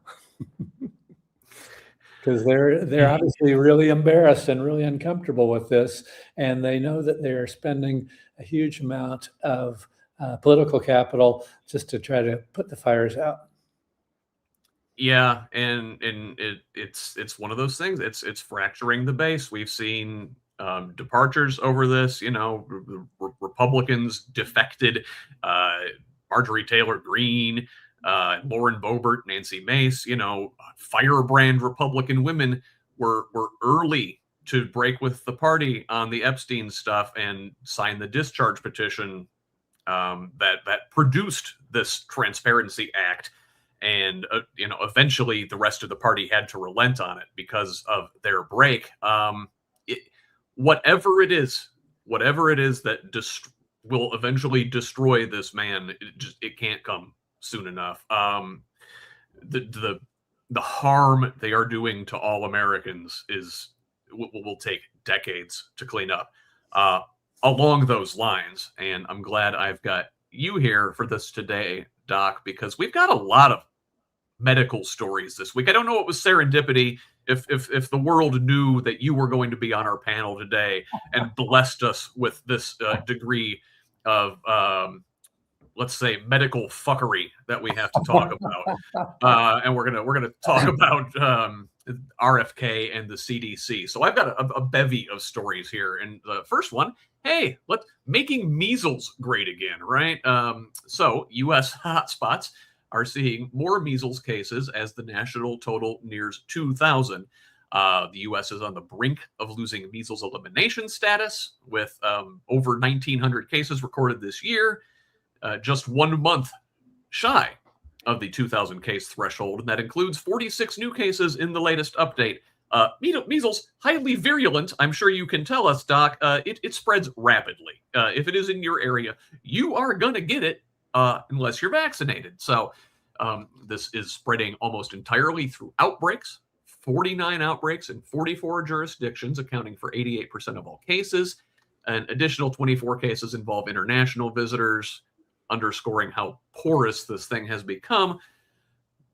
S4: because they're obviously really embarrassed and really uncomfortable with this, and they know that they are spending a huge amount of political capital just to try to put the fires out.
S1: Yeah, and it's one of those things. It's fracturing the base. We've seen departures over this. Republicans defected. Marjorie Taylor Greene, Lauren Boebert, Nancy Mace. Firebrand Republican women were early to break with the party on the Epstein stuff and sign the discharge petition that produced this Transparency Act. And eventually the rest of the party had to relent on it because of their break. Whatever it is that will eventually destroy this man, it can't come soon enough. The harm they are doing to all Americans will take decades to clean up. Along those lines, and I'm glad I've got you here for this today, Doc, because we've got a lot of medical stories this week. I don't know what was serendipity if the world knew that you were going to be on our panel today and blessed us with this degree of let's say medical fuckery that we have to talk about. And we're gonna talk about RFK and the CDC. So I've got a bevy of stories here. And the first one, hey, making measles great again, right? So U.S. hotspots are seeing more measles cases as the national total nears 2,000. The U.S. is on the brink of losing measles elimination status with over 1,900 cases recorded this year, just 1 month shy of the 2,000 case threshold. And that includes 46 new cases in the latest update. Measles, highly virulent. I'm sure you can tell us, Doc. It spreads rapidly. If it is in your area, you are going to get it unless you're vaccinated. So this is spreading almost entirely through outbreaks, 49 outbreaks in 44 jurisdictions, accounting for 88% of all cases. An additional 24 cases involve international visitors, underscoring how porous this thing has become.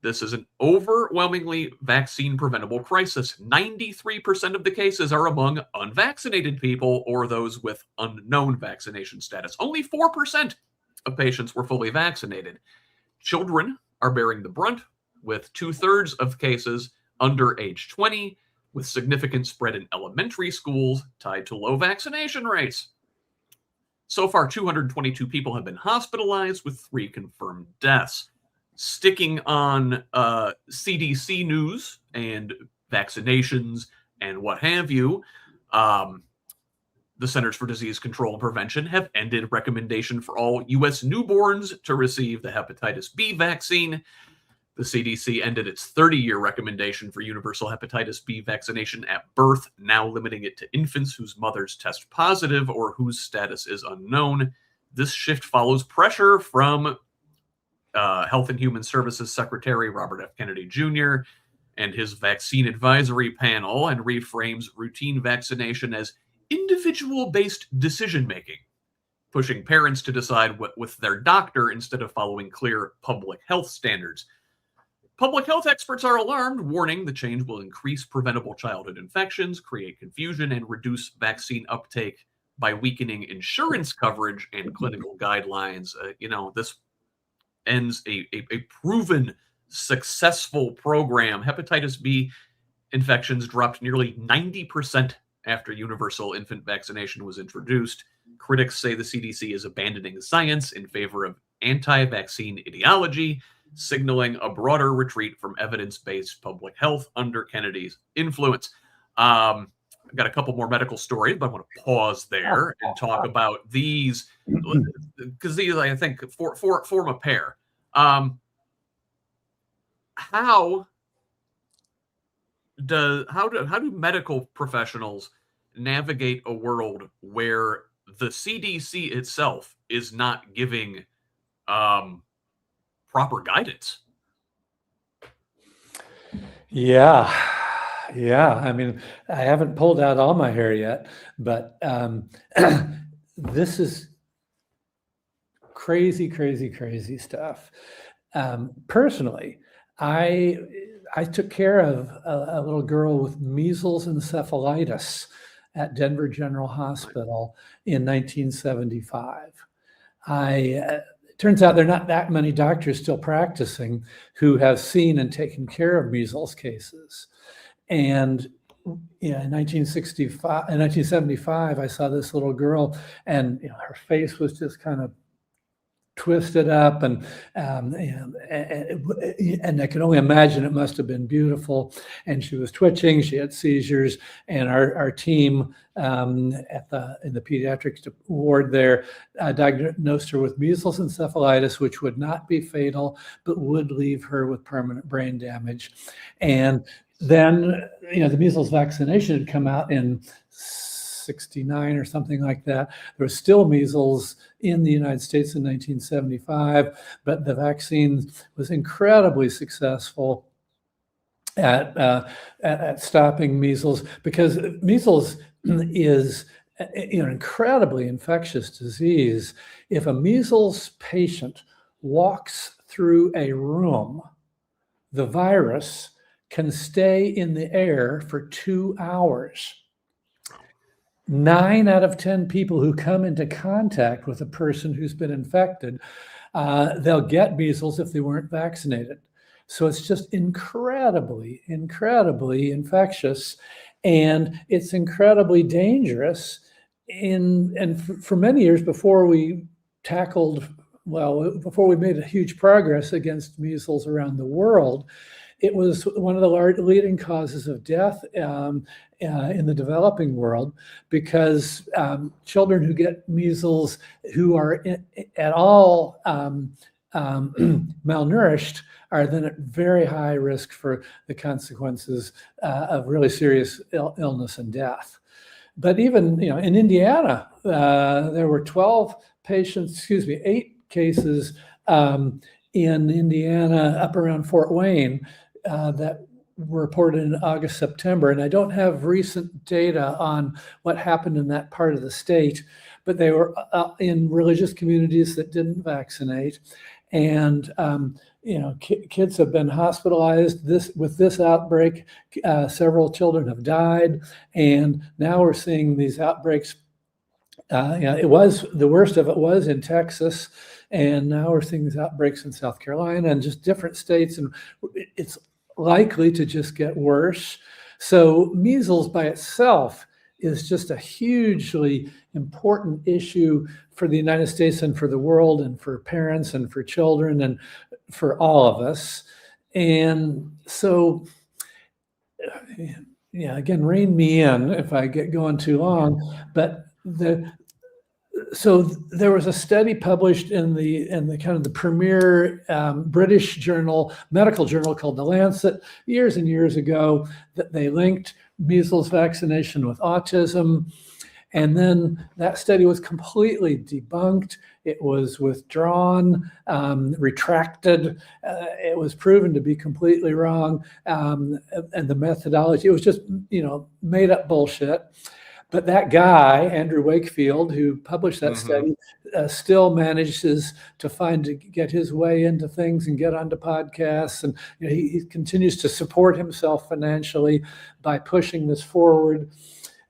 S1: This is an overwhelmingly vaccine-preventable crisis. 93% of the cases are among unvaccinated people or those with unknown vaccination status. Only 4% of patients were fully vaccinated. Children are bearing the brunt, with 2/3 of cases under age 20, with significant spread in elementary schools tied to low vaccination rates. So far, 222 people have been hospitalized, with 3 confirmed deaths. Sticking on CDC news and vaccinations and what have you, the Centers for Disease Control and Prevention have ended recommendation for all U.S. newborns to receive the hepatitis B vaccine. The CDC ended its 30-year recommendation for universal hepatitis B vaccination at birth, now limiting it to infants whose mothers test positive or whose status is unknown. This shift follows pressure from Health and Human Services Secretary Robert F. Kennedy Jr. and his vaccine advisory panel, and reframes routine vaccination as individual-based decision-making, pushing parents to decide with their doctor instead of following clear public health standards. Public health experts are alarmed, warning the change will increase preventable childhood infections, create confusion, and reduce vaccine uptake by weakening insurance coverage and clinical guidelines. This ends a proven successful program. Hepatitis B infections dropped nearly 90% after universal infant vaccination was introduced. Critics say the CDC is abandoning science in favor of anti-vaccine ideology, signaling a broader retreat from evidence-based public health under Kennedy's influence. I've got a couple more medical stories, but I want to pause there and talk about these, because these, I think, form a pair. How do medical professionals navigate a world where the CDC itself is not giving proper guidance?
S4: Yeah. I mean, I haven't pulled out all my hair yet, but this is crazy stuff. Personally, I took care of a little girl with measles encephalitis at Denver General Hospital in 1975. It turns out there are not that many doctors still practicing who have seen and taken care of measles cases. And in 1975, I saw this little girl, and her face was just kind of twisted up, and I can only imagine it must have been beautiful. And she was twitching, she had seizures, and our team in the pediatrics ward there diagnosed her with measles encephalitis, which would not be fatal, but would leave her with permanent brain damage. And then, the measles vaccination had come out in 1969 or something like that. There was still measles in the United States in 1975, but the vaccine was incredibly successful at stopping measles, because measles is an incredibly infectious disease. If a measles patient walks through a room, the virus can stay in the air for 2 hours. 9 out of 10 people who come into contact with a person who's been infected, they'll get measles if they weren't vaccinated. So it's just incredibly infectious, and it's incredibly dangerous. And for many years before we made a huge progress against measles around the world, it was one of the leading causes of death in the developing world, because children who get measles who are at all malnourished are then at very high risk for the consequences of really serious illness and death. But even in Indiana, there were 8 cases in Indiana up around Fort Wayne that reported in August, September, and I don't have recent data on what happened in that part of the state, but they were in religious communities that didn't vaccinate. And kids have been hospitalized. With this outbreak, several children have died, and now we're seeing these outbreaks. It was the worst of it was in Texas, and now we're seeing these outbreaks in South Carolina and just different states, and it's likely to just get worse. So measles by itself is just a hugely important issue for the United States and for the world and for parents and for children and for all of us. And so, again, rein me in if I get going too long, but so there was a study published in the kind of the premier British medical journal called The Lancet years and years ago, that they linked measles vaccination with autism. And then that study was completely debunked. It was withdrawn, retracted. It was proven to be completely wrong. And the methodology, it was just, made up bullshit. But that guy, Andrew Wakefield, who published that study, still manages to get his way into things and get onto podcasts. And he continues to support himself financially by pushing this forward.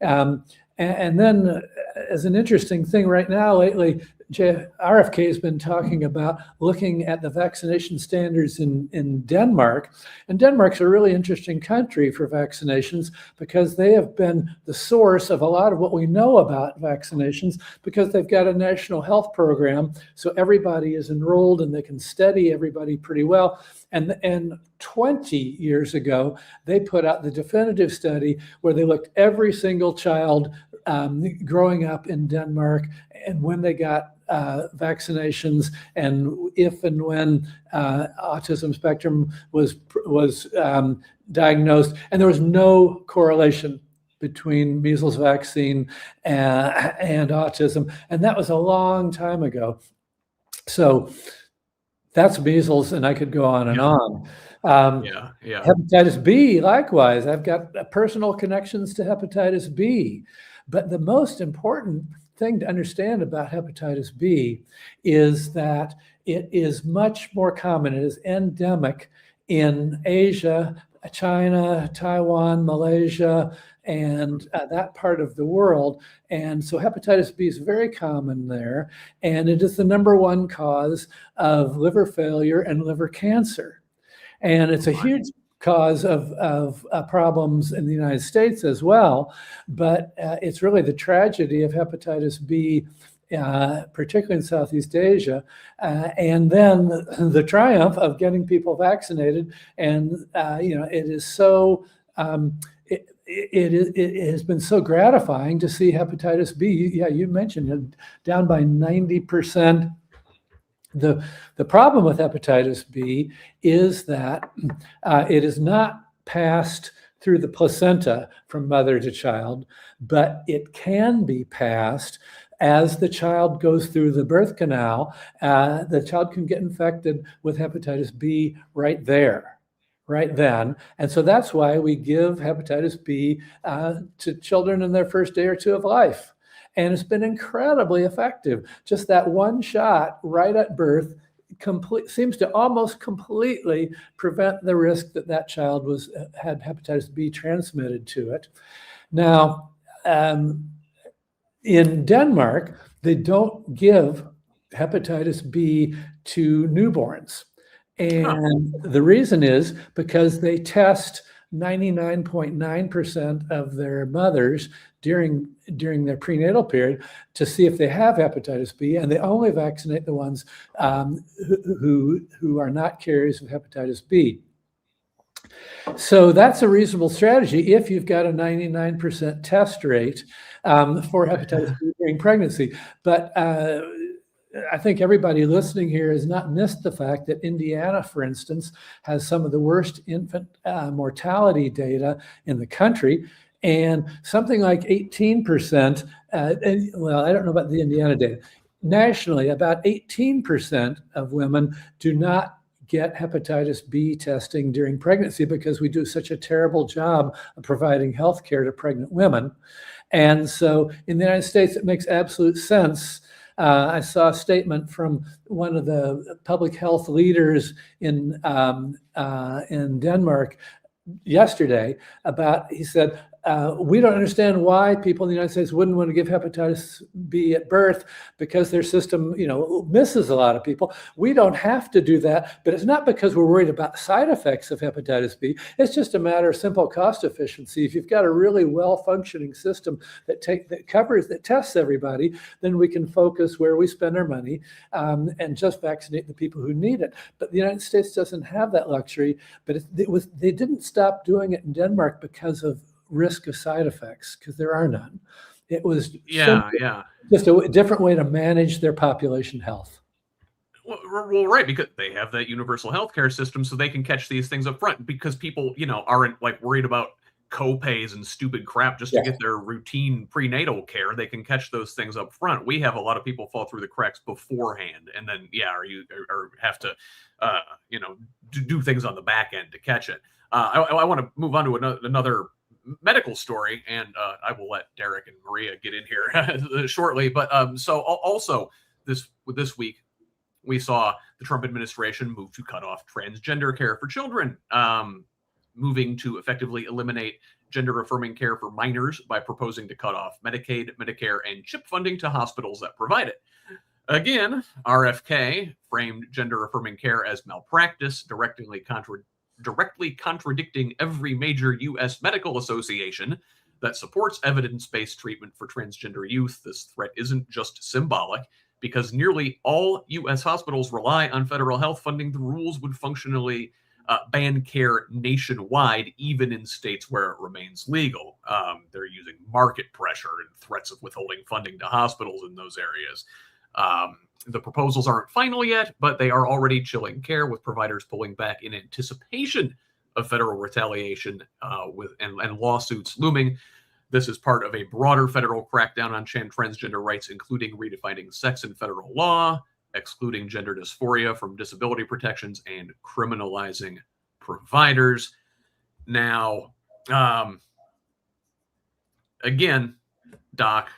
S4: And then, as an interesting thing right now, lately, RFK has been talking about looking at the vaccination standards in Denmark. And Denmark's a really interesting country for vaccinations because they have been the source of a lot of what we know about vaccinations, because they've got a national health program. So everybody is enrolled and they can study everybody pretty well. And 20 years ago, they put out the definitive study where they looked every single child growing up in Denmark and when they got vaccinations and if and when autism spectrum was diagnosed, and there was no correlation between measles vaccine and autism, and that was a long time ago. So that's measles, and I could go on and on. Hepatitis B, likewise. I've got personal connections to hepatitis B. But the most important thing to understand about hepatitis B is that it is much more common. It is endemic in Asia, China, Taiwan, Malaysia, and that part of the world. And so hepatitis B is very common there. And it is the #1 cause of liver failure and liver cancer. And it's a huge cause of problems in the United States as well. But it's really the tragedy of hepatitis B, particularly in Southeast Asia, and then the triumph of getting people vaccinated. And, it is so, it has been so gratifying to see hepatitis B. Yeah, you mentioned it, down by 90%. The problem with hepatitis B is that it is not passed through the placenta from mother to child, but it can be passed as the child goes through the birth canal. The child can get infected with hepatitis B right then. And so that's why we give hepatitis B to children in their first day or two of life. And it's been incredibly effective. Just that one shot right at birth seems to almost completely prevent the risk that child had hepatitis B transmitted to it. Now, in Denmark, they don't give hepatitis B to newborns. And the reason is because they test 99.9% of their mothers during their prenatal period to see if they have hepatitis B, and they only vaccinate the ones who are not carriers of hepatitis B. So that's a reasonable strategy if you've got a 99% test rate for hepatitis B during pregnancy. But I think everybody listening here has not missed the fact that Indiana, for instance, has some of the worst infant mortality data in the country. And something like 18%, well, I don't know about the Indiana data, nationally, about 18% of women do not get hepatitis B testing during pregnancy because we do such a terrible job of providing health care to pregnant women. And so in the United States, it makes absolute sense. I saw a statement from one of the public health leaders in Denmark yesterday he said, we don't understand why people in the United States wouldn't want to give hepatitis B at birth because their system, misses a lot of people. We don't have to do that, but it's not because we're worried about side effects of hepatitis B. It's just a matter of simple cost efficiency. If you've got a really well-functioning system that tests everybody, then we can focus where we spend our money and just vaccinate the people who need it. But the United States doesn't have that luxury. But they didn't stop doing it in Denmark because of risk of side effects, because there are none. It was just a different way to manage their population health.
S1: Well, right, because they have that universal healthcare system, so they can catch these things up front. Because people, aren't like worried about co-pays and stupid crap just to get their routine prenatal care. They can catch those things up front. We have a lot of people fall through the cracks beforehand, and then or have to do things on the back end to catch it. I want to move on to another medical story, and I will let Derrick and Maria get in here shortly. But so also this week, we saw the Trump administration move to cut off transgender care for children, moving to effectively eliminate gender-affirming care for minors by proposing to cut off Medicaid, Medicare, and CHIP funding to hospitals that provide it. Again, RFK framed gender-affirming care as malpractice, directly contradicting every major U.S. medical association that supports evidence-based treatment for transgender youth. This threat isn't just symbolic, because nearly all U.S. hospitals rely on federal health funding. The rules would functionally ban care nationwide, even in states where it remains legal. They're using market pressure and threats of withholding funding to hospitals in those areas. The proposals aren't final yet, but they are already chilling care, with providers pulling back in anticipation of federal retaliation and lawsuits looming. This is part of a broader federal crackdown on transgender rights, including redefining sex in federal law, excluding gender dysphoria from disability protections, and criminalizing providers. Now, again, Doc,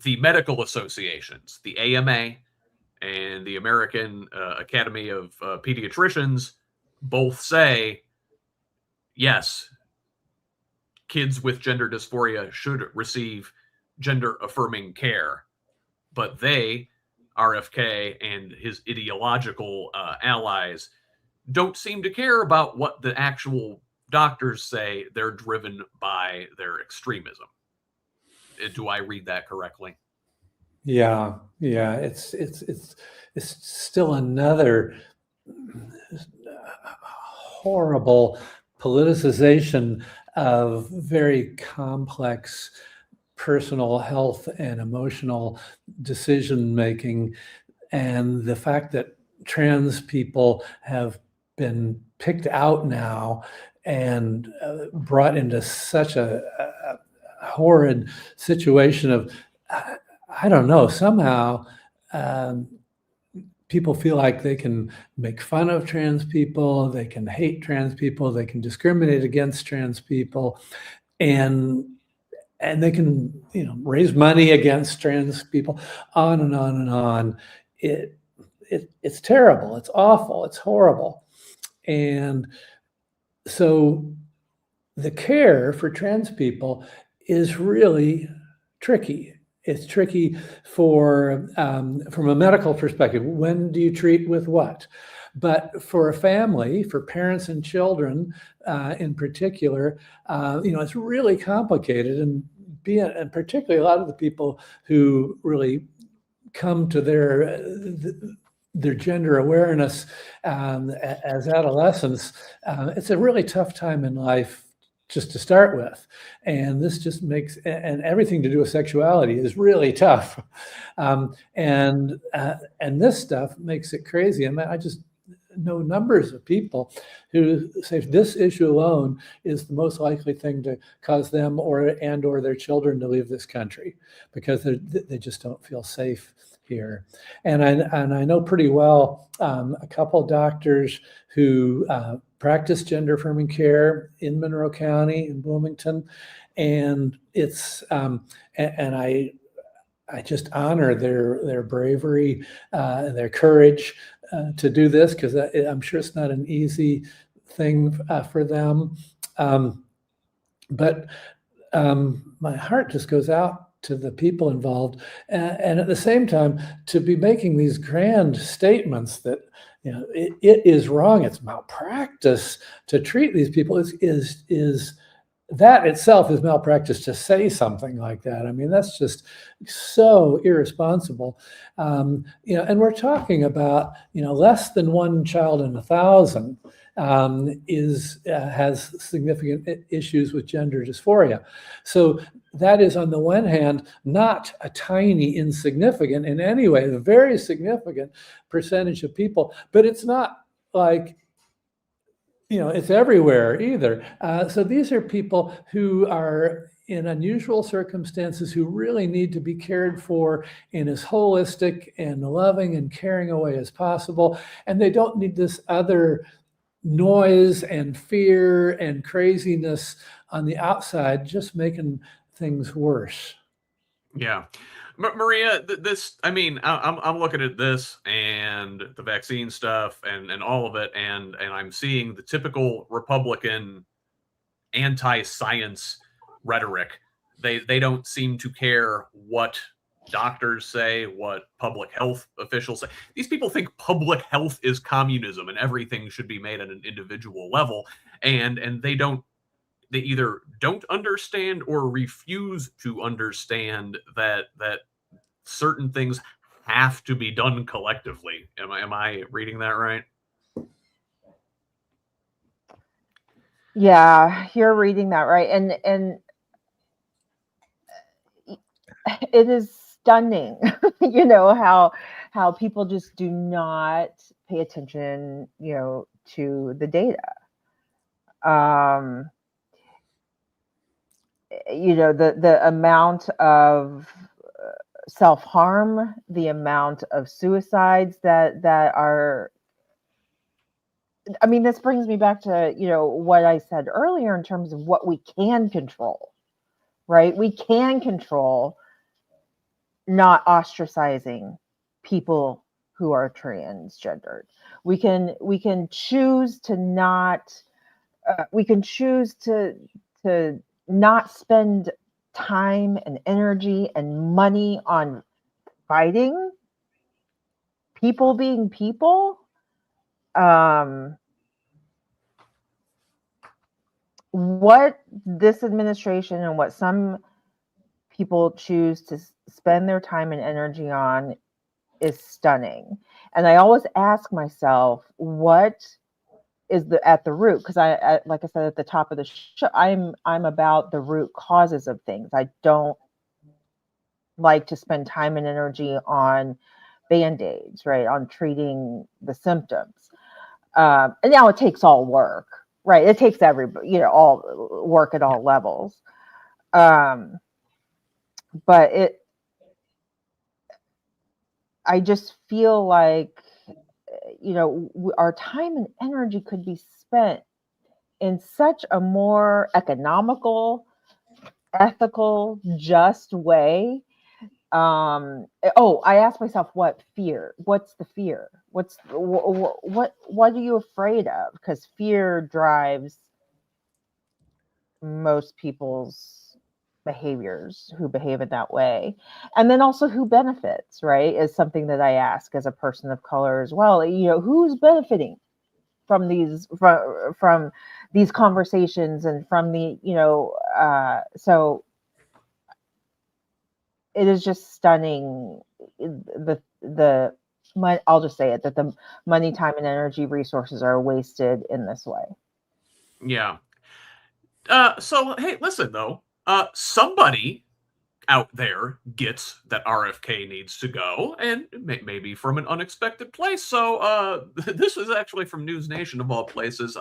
S1: the medical associations, the AMA and the American Academy of Pediatricians, both say, yes, kids with gender dysphoria should receive gender-affirming care. But they, RFK and his ideological allies, don't seem to care about what the actual doctors say. They're driven by their extremism. Do I read that correctly?
S4: Yeah. It's still another horrible politicization of very complex personal health and emotional decision making, and the fact that trans people have been picked out now and brought into such a horrid situation of, I don't know, somehow people feel like they can make fun of trans people, they can hate trans people, they can discriminate against trans people, and they can, raise money against trans people, on and on and on. It's terrible, it's awful, it's horrible. And so the care for trans people is really tricky. It's tricky from a medical perspective. When do you treat with what? But for a family, for parents and children in particular, it's really complicated. And particularly a lot of the people who really come to their gender awareness as adolescents, it's a really tough time in life just to start with. And this just makes, and everything to do with sexuality is really tough. And this stuff makes it crazy. And I just know numbers of people who say this issue alone is the most likely thing to cause them or their children to leave this country, because they just don't feel safe here. And I know pretty well a couple doctors who practice gender affirming care in Monroe County, in Bloomington, and it's and I just honor their bravery, their courage to do this, because I'm sure it's not an easy thing for them. But my heart just goes out to the people involved, and at the same time, to be making these grand statements that it is wrong, it's malpractice to treat these people. Is that itself is malpractice to say something like that. I mean, that's just so irresponsible. And we're talking about less than one child in 1,000 has significant issues with gender dysphoria. So that is, on the one hand, not a tiny, insignificant in any way, a very significant percentage of people, but it's not like it's everywhere either. So these are people who are in unusual circumstances, who really need to be cared for in as holistic and loving and caring a way as possible. And they don't need this other noise and fear and craziness on the outside, just making things worse.
S1: Yeah. Maria, I'm looking at this and the vaccine stuff and all of it, and I'm seeing the typical Republican anti-science rhetoric. They don't seem to care what doctors say, what public health officials say. These people think public health is communism and everything should be made at an individual level, and they either don't understand or refuse to understand that certain things have to be done collectively. Am I reading that right?
S3: Yeah, you're reading that right. And it is stunning, how people just do not pay attention, to the data. The amount of self-harm, the amount of suicides that are, this brings me back to, what I said earlier in terms of what we can control, right? We can control not ostracizing people who are transgendered. We can choose to not, not spend time and energy and money on fighting people being people. What this administration and what some people choose to spend their time and energy on is stunning. And I always ask myself, what is at the root? Because I like I said at the top of the show, I'm about the root causes of things. I don't like to spend time and energy on band-aids, right? On treating the symptoms. And now it takes all work, right? It takes everybody, all work at all levels. But I just feel like, our time and energy could be spent in such a more economical, ethical, just way. I asked myself, what's the fear? What are you afraid of? Because fear drives most people's behaviors who behave in that way. And then also who benefits, right, is something that I ask as a person of color as well. Who's benefiting from these from these conversations and from the so it is just stunning. I'll just say it, that the money, time, and energy resources are wasted in this way.
S1: Yeah. So hey, listen though. Somebody out there gets that RFK needs to go, and maybe from an unexpected place. So this is actually from News Nation of all places.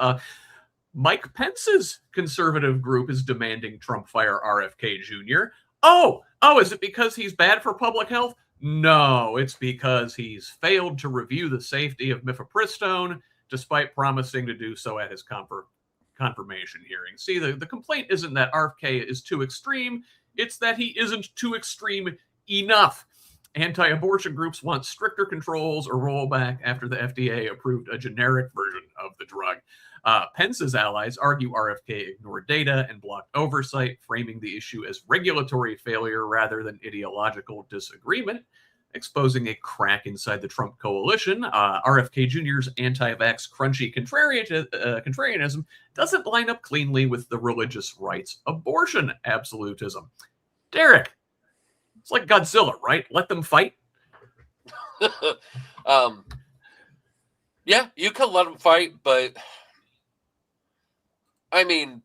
S1: Mike Pence's conservative group is demanding Trump fire RFK Jr. Oh, is it because he's bad for public health? No, it's because he's failed to review the safety of mifepristone, despite promising to do so at his confirmation hearing. See, the complaint isn't that RFK is too extreme, it's that he isn't too extreme enough. Anti-abortion groups want stricter controls or rollback after the FDA approved a generic version of the drug. Pence's allies argue RFK ignored data and blocked oversight, framing the issue as regulatory failure rather than ideological disagreement, exposing a crack inside the Trump coalition. RFK Jr.'s anti-vax crunchy contrarianism doesn't line up cleanly with the religious rights abortion absolutism. Derrick, it's like Godzilla, right? Let them fight.
S2: Yeah, you could let them fight, but I mean,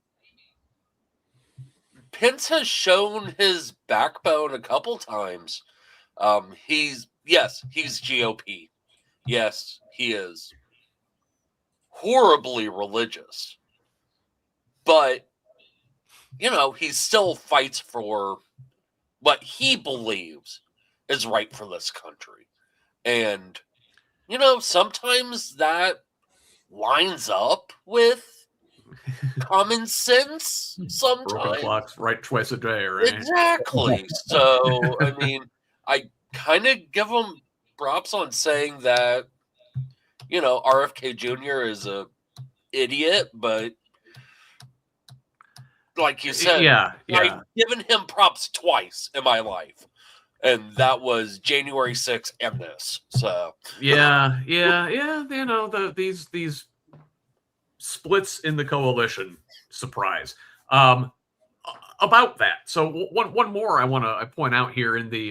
S2: Pence has shown his backbone a couple times. He's GOP. Yes, he is horribly religious. But, he still fights for what he believes is right for this country. And, sometimes that lines up with common sense sometimes.
S1: Broken clocks right twice a day, right?
S2: Exactly. So, I mean, I kind of give him props on saying that, RFK Jr. is a idiot, but like you said, I've given him props twice in my life. And that was January 6th and this. So
S1: these splits in the coalition, surprise. About that, so one more I want to point out here in the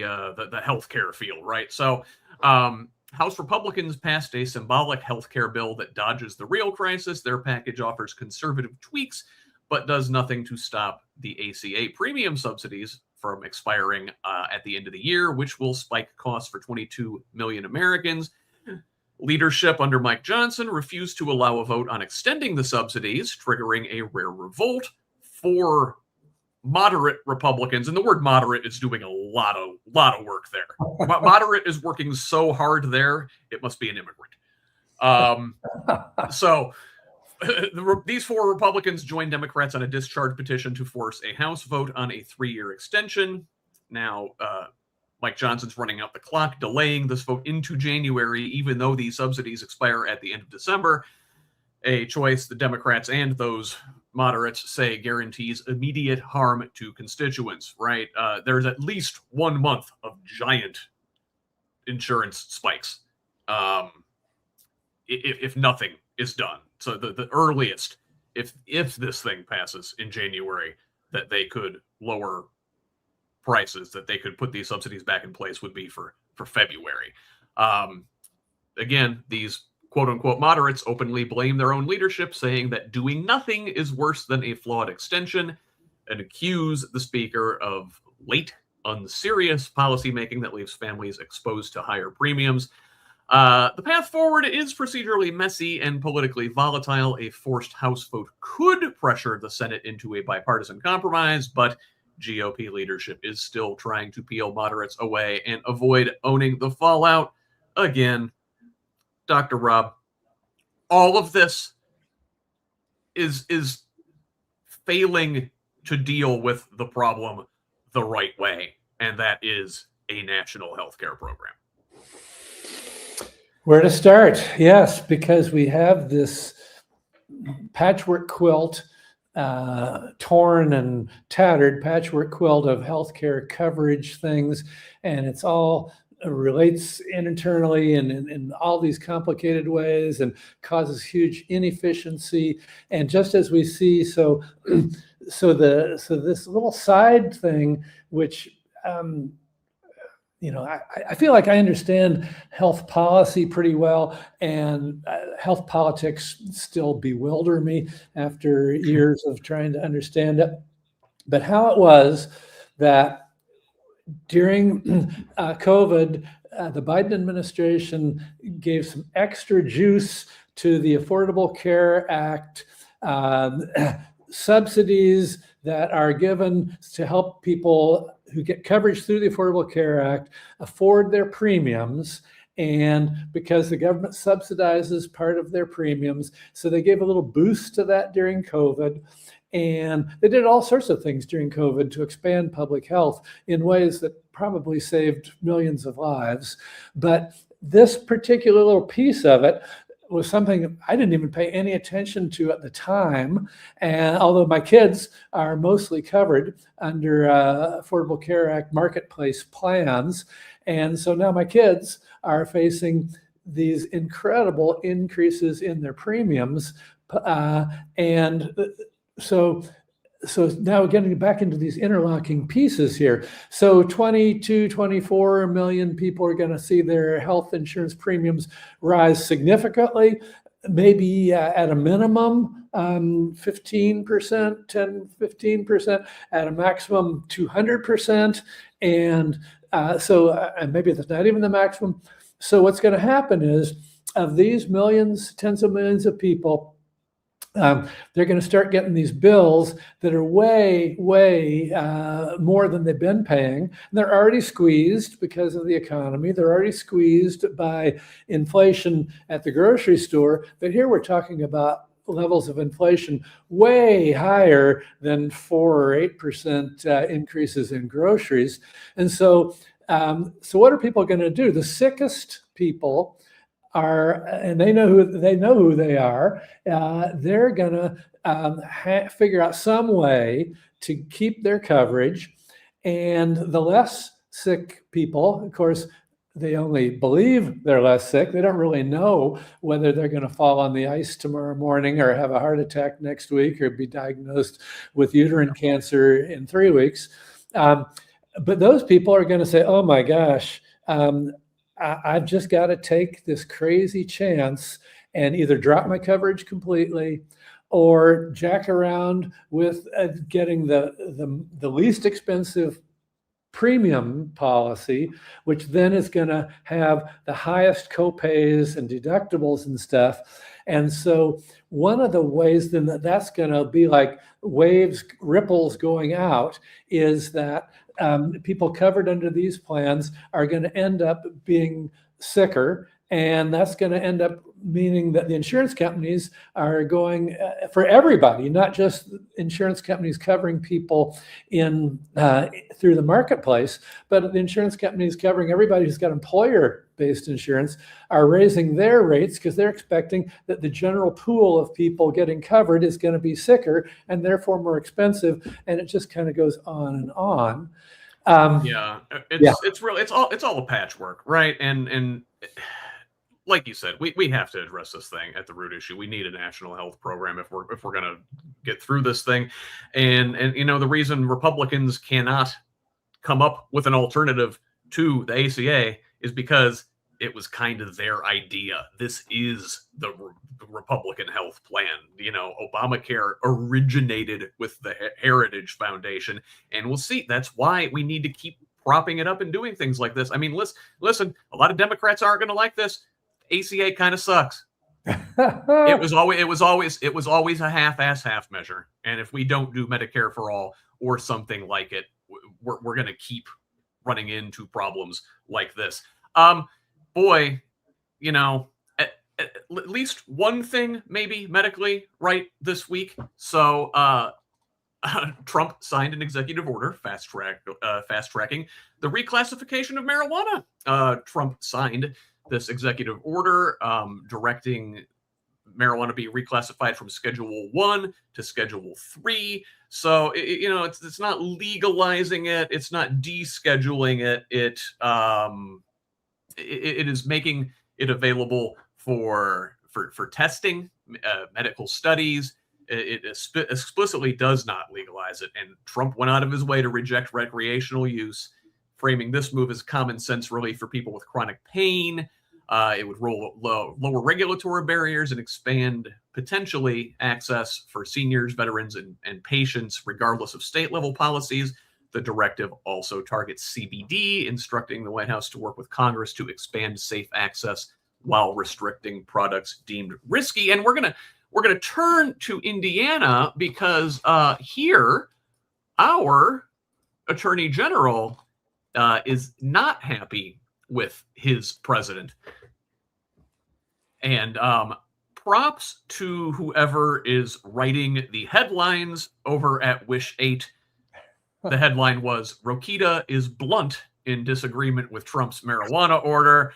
S1: healthcare field, right? So House Republicans passed a symbolic healthcare bill that dodges the real crisis. Their package offers conservative tweaks, but does nothing to stop the ACA premium subsidies from expiring at the end of the year, which will spike costs for 22 million Americans. Leadership under Mike Johnson refused to allow a vote on extending the subsidies, triggering a rare revolt for moderate Republicans. And the word moderate is doing a lot of work there. Moderate is working so hard there, it must be an immigrant. These four Republicans joined Democrats on a discharge petition to force a House vote on a 3-year extension. Now, Mike Johnson's running out the clock, delaying this vote into January, even though these subsidies expire at the end of December. A choice the Democrats and those moderates say guarantees immediate harm to constituents, right? There's at least 1 month of giant insurance spikes if nothing is done. So the earliest, if this thing passes in January, that they could lower prices, that they could put these subsidies back in place, would be for February. Again, these quote-unquote moderates openly blame their own leadership, saying that doing nothing is worse than a flawed extension, and accuse the speaker of late, unserious policymaking that leaves families exposed to higher premiums. The path forward is procedurally messy and politically volatile. A forced House vote could pressure the Senate into a bipartisan compromise, but GOP leadership is still trying to peel moderates away and avoid owning the fallout. Again, Dr. Rob, all of this is failing to deal with the problem the right way, and that is a national healthcare program.
S4: Where to start? Yes, because we have this patchwork quilt, torn and tattered patchwork quilt of healthcare coverage things, and it's all relates internally and in all these complicated ways and causes huge inefficiency. And just as we see, so this little side thing, which I feel like I understand health policy pretty well, and health politics still bewilder me after years of trying to understand it. But how it was that during COVID, the Biden administration gave some extra juice to the Affordable Care Act, subsidies that are given to help people who get coverage through the Affordable Care Act afford their premiums. And because the government subsidizes part of their premiums, so they gave a little boost to that during COVID. And they did all sorts of things during COVID to expand public health in ways that probably saved millions of lives. But this particular little piece of it was something I didn't even pay any attention to at the time. And although my kids are mostly covered under Affordable Care Act marketplace plans. And so now my kids are facing these incredible increases in their premiums. And so now getting back into these interlocking pieces here. So 24 million people are going to see their health insurance premiums rise significantly, maybe at a minimum 15%, 15%, at a maximum 200%. And and maybe that's not even the maximum. So what's going to happen is, of these millions, tens of millions of people, they're going to start getting these bills that are way more than they've been paying. And they're already squeezed because of the economy. They're already squeezed by inflation at the grocery store. But here we're talking about levels of inflation way higher than 4 or 8% increases in groceries. And so what are people going to do? The sickest people are, and they know who they are. They're going to figure out some way to keep their coverage. And the less sick people, of course, they only believe they're less sick. They don't really know whether they're going to fall on the ice tomorrow morning or have a heart attack next week or be diagnosed with uterine cancer in 3 weeks. But those people are going to say, oh my gosh, I've just got to take this crazy chance and either drop my coverage completely or jack around with getting the least expensive premium policy, which then is going to have the highest copays and deductibles and stuff. And so one of the ways then that's going to be like ripples going out is that people covered under these plans are going to end up being sicker. And that's going to end up meaning that the insurance companies are going for everybody, not just insurance companies covering people through the marketplace, but the insurance companies covering everybody who's got employer-based insurance are raising their rates because they're expecting that the general pool of people getting covered is going to be sicker and therefore more expensive. And it just kind of goes on and on.
S1: It's all a patchwork, right? And like you said, we have to address this thing at the root issue. We need a national health program if we're going to get through this thing. And the reason Republicans cannot come up with an alternative to the ACA is because it was kind of their idea. This is the Republican health plan. Obamacare originated with the Heritage Foundation, and we'll see. That's why we need to keep propping it up and doing things like this. I mean, listen, a lot of Democrats aren't going to like this. ACA kind of sucks. It was always a half measure. And if we don't do Medicare for all or something like it, we're going to keep running into problems like this. Boy, at least one thing maybe medically right this week. So Trump signed an executive order fast tracking the reclassification of marijuana. Trump signed this executive order directing marijuana be reclassified from Schedule 1 to Schedule 3. So, it's not legalizing it. It's not descheduling it. It is making it available for testing, medical studies. It explicitly does not legalize it. And Trump went out of his way to reject recreational use, framing this move as common sense relief for people with chronic pain. It would lower regulatory barriers and expand potentially access for seniors, veterans, and patients, regardless of state level policies. The directive also targets CBD, instructing the White House to work with Congress to expand safe access while restricting products deemed risky. And we're gonna turn to Indiana because here our Attorney General is not happy with his president. And props to whoever is writing the headlines over at Wish 8. The headline was, Rokita is blunt in disagreement with Trump's marijuana order.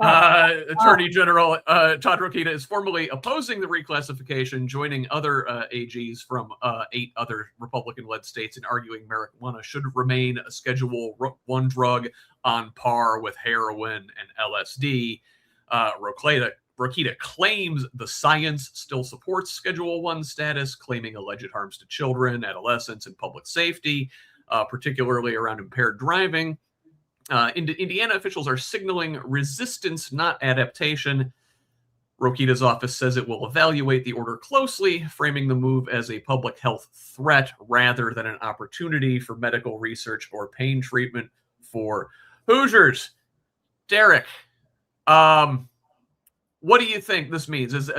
S1: Attorney General Todd Rokita is formally opposing the reclassification, joining other AGs from 8 other Republican-led states in arguing marijuana should remain a Schedule 1 drug on par with heroin and LSD. Rokita claims the science still supports Schedule 1 status, claiming alleged harms to children, adolescents, and public safety, particularly around impaired driving. Indiana officials are signaling resistance, not adaptation. Rokita's office says it will evaluate the order closely, framing the move as a public health threat rather than an opportunity for medical research or pain treatment for Hoosiers. Derrick, what do you think this means?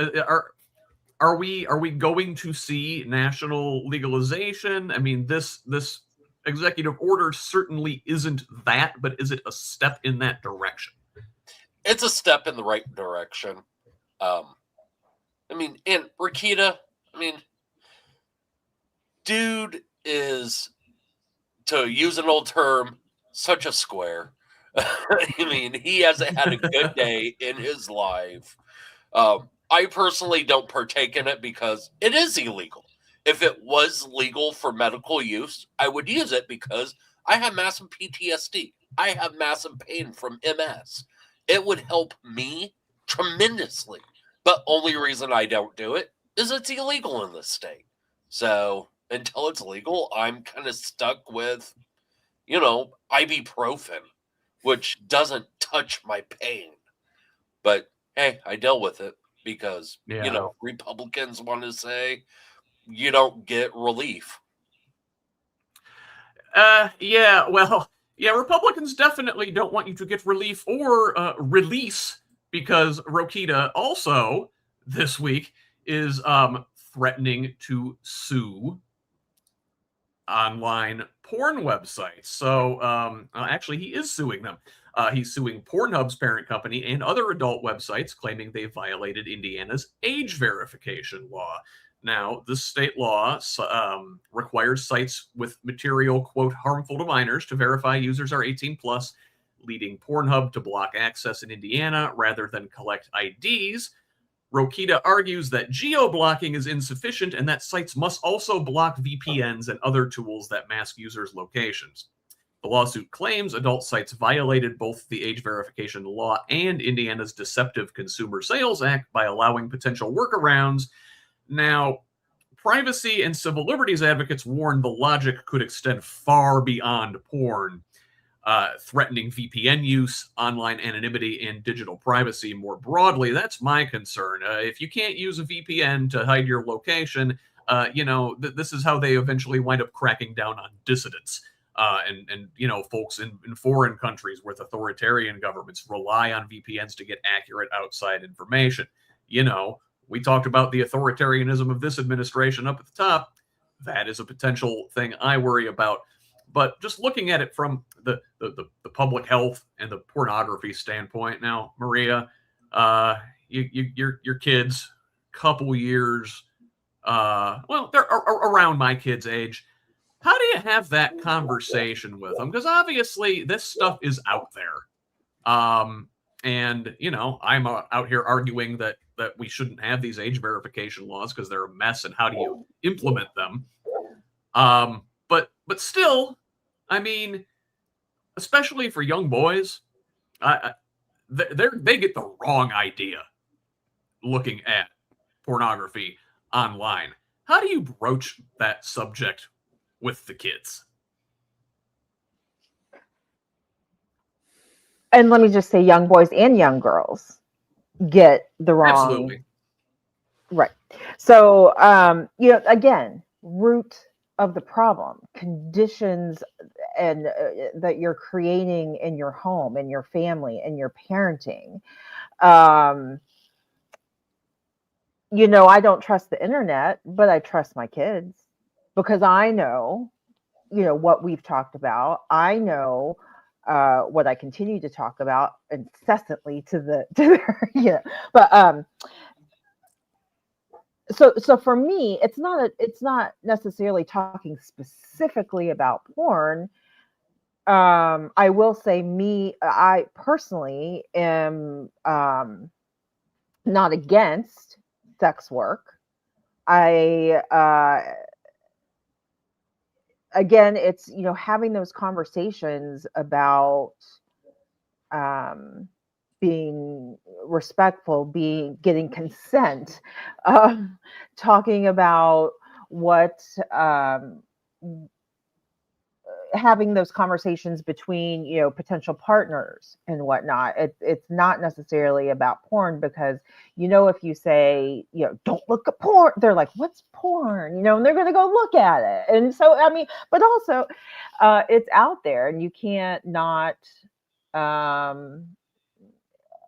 S1: Are we going to see national legalization? I mean, this executive order certainly isn't that, but is it a step in that direction?
S2: It's a step in the right direction. I mean, and Rokita, I mean, dude is, to use an old term, such a square. I mean, he hasn't had a good day in his life. I personally don't partake in it because it is illegal. If it was legal for medical use, I would use it because I have massive PTSD. I have massive pain from MS. It would help me tremendously. But only reason I don't do it is it's illegal in this state. So until it's legal, I'm kind of stuck with, ibuprofen, which doesn't touch my pain. But hey, I deal with it because, Republicans want to say you don't get relief.
S1: Republicans definitely don't want you to get relief or release, because Rokita also this week is threatening to sue online porn websites. So actually, he is suing them. He's suing Pornhub's parent company and other adult websites, claiming they violated Indiana's age verification law. Now, this state law requires sites with material, quote, harmful to minors to verify users are 18 plus, leading Pornhub to block access in Indiana rather than collect IDs. Rokita argues that geo-blocking is insufficient and that sites must also block VPNs and other tools that mask users' locations. The lawsuit claims adult sites violated both the age verification law and Indiana's Deceptive Consumer Sales Act by allowing potential workarounds. Now, privacy and civil liberties advocates warn the logic could extend far beyond porn, threatening VPN use, online anonymity, and digital privacy more broadly. That's my concern. If you can't use a VPN to hide your location, this is how they eventually wind up cracking down on dissidents. And folks in foreign countries with authoritarian governments rely on VPNs to get accurate outside information. We talked about the authoritarianism of this administration up at the top. That is a potential thing I worry about. But just looking at it from the public health and the pornography standpoint now, Maria, your kids, couple years, they're around my kid's age. How do you have that conversation with them? Because obviously this stuff is out there. And I'm out here arguing that we shouldn't have these age verification laws because they're a mess, and how do you implement them? But still, I mean, especially for young boys, they get the wrong idea looking at pornography online. How do you broach that subject with the kids?
S3: And let me just say, young boys and young girls get the wrong.
S1: Absolutely.
S3: Right. So, again, root of the problem, conditions and that you're creating in your home, in your family, in your parenting. I don't trust the internet, but I trust my kids because I know what we've talked about. I know what I continue to talk about incessantly but so for me, it's not necessarily talking specifically about porn. I will say I personally am not against sex work. Again, it's having those conversations about being respectful, getting consent, talking about what having those conversations between potential partners and whatnot. It's not necessarily about porn, because if you say don't look at porn, they're like, what's porn? And they're going to go look at it. And so but also it's out there, and you can't not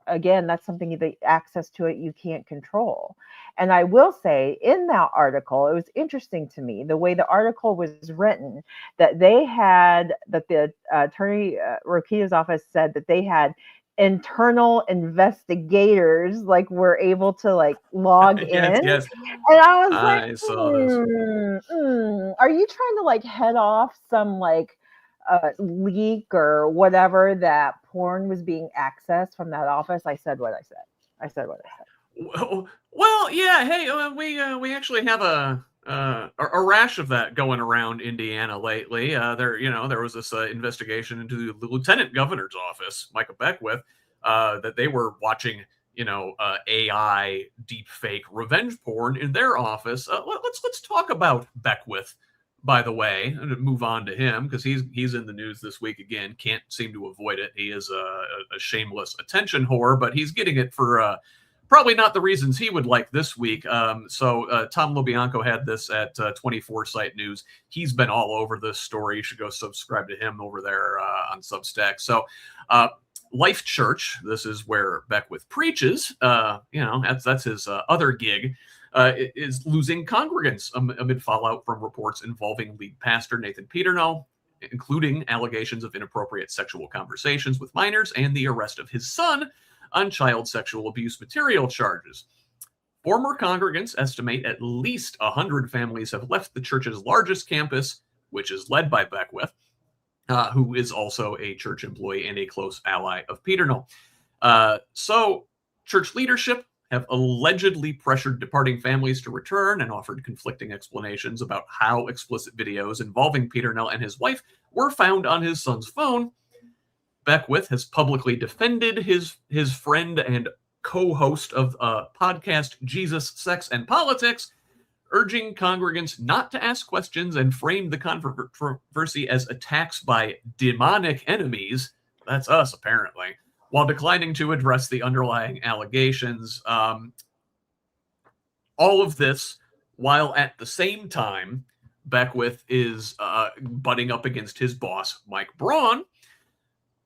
S3: again, that's something that access to it you can't control. And I will say, in that article, it was interesting to me the way the article was written, that the attorney Rokita's office said that they had internal investigators were able to log in.
S1: Yes.
S3: And I was
S1: I saw this.
S3: Are you trying to head off some leak or whatever, that porn was being accessed from that office? I said what I said.
S1: Well, yeah. Hey, we actually have a rash of that going around Indiana lately. There was this investigation into the lieutenant governor's office, Micah Beckwith, that they were watching AI deepfake revenge porn in their office. Let's talk about Beckwith, by the way, and move on to him, because he's in the news this week again. Can't seem to avoid it. He is a shameless attention whore, but he's getting it for probably not the reasons he would like this week. So Tom LoBianco had this at 24 Site News. He's been all over this story. You should go subscribe to him over there on Substack. So Life Church, this is where Beckwith preaches. That's his other gig. Is losing congregants amid fallout from reports involving lead pastor Nathan Peterno, including allegations of inappropriate sexual conversations with minors and the arrest of his son on child sexual abuse material charges. Former congregants estimate at least 100 families have left the church's largest campus, which is led by Beckwith, who is also a church employee and a close ally of Peterno. So church leadership have allegedly pressured departing families to return and offered conflicting explanations about how explicit videos involving Peterno and his wife were found on his son's phone. Beckwith has publicly defended his friend and co-host of podcast Jesus, Sex, and Politics, urging congregants not to ask questions and framed the controversy as attacks by demonic enemies. That's us, apparently, while declining to address the underlying allegations. All of this while at the same time, Beckwith is butting up against his boss, Mike Braun.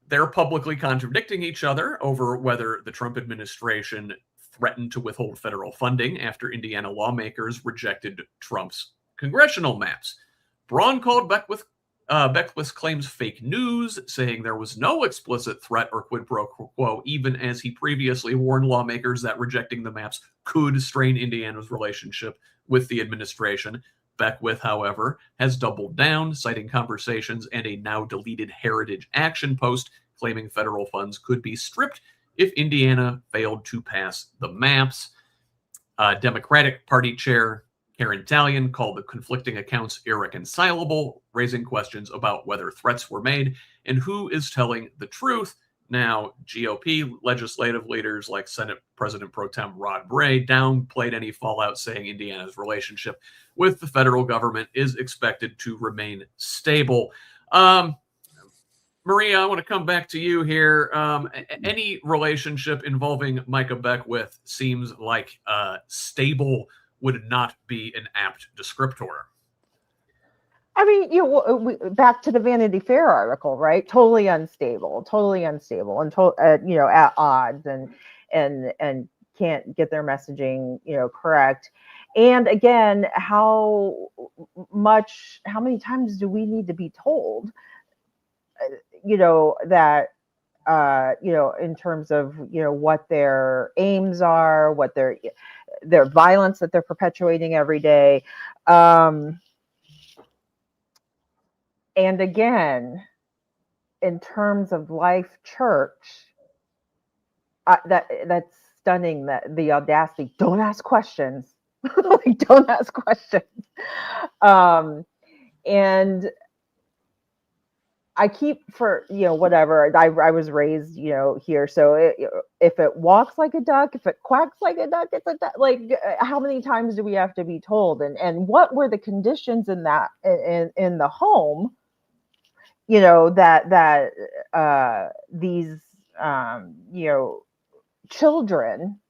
S1: They're publicly contradicting each other over whether the Trump administration threatened to withhold federal funding after Indiana lawmakers rejected Trump's congressional maps. Braun called Beckwith's claims fake news, saying there was no explicit threat or quid pro quo, even as he previously warned lawmakers that rejecting the maps could strain Indiana's relationship with the administration. Beckwith, however, has doubled down, citing conversations and a now deleted Heritage Action post claiming federal funds could be stripped if Indiana failed to pass the maps. Democratic Party Chair Karen Talion called the conflicting accounts irreconcilable, raising questions about whether threats were made and who is telling the truth. Now, GOP legislative leaders like Senate President Pro Tem Rod Bray downplayed any fallout, saying Indiana's relationship with the federal government is expected to remain stable. Maria, I want to come back to you here. Any relationship involving Micah Beckwith seems like stable would not be an apt descriptor.
S3: I mean, back to the Vanity Fair article, right? Totally unstable, and at odds, and can't get their messaging, correct. And again, how many times do we need to be told, that, in terms of, what their aims are, what their violence that they're perpetuating every day. And again, in terms of Life Church, that's stunning, that the audacity. Don't ask questions. Like, don't ask questions. And I keep whatever. I was raised, here. So if it walks like a duck, if it quacks like a duck, it's a duck. Like, how many times do we have to be told? And what were the conditions in that in the home? That these children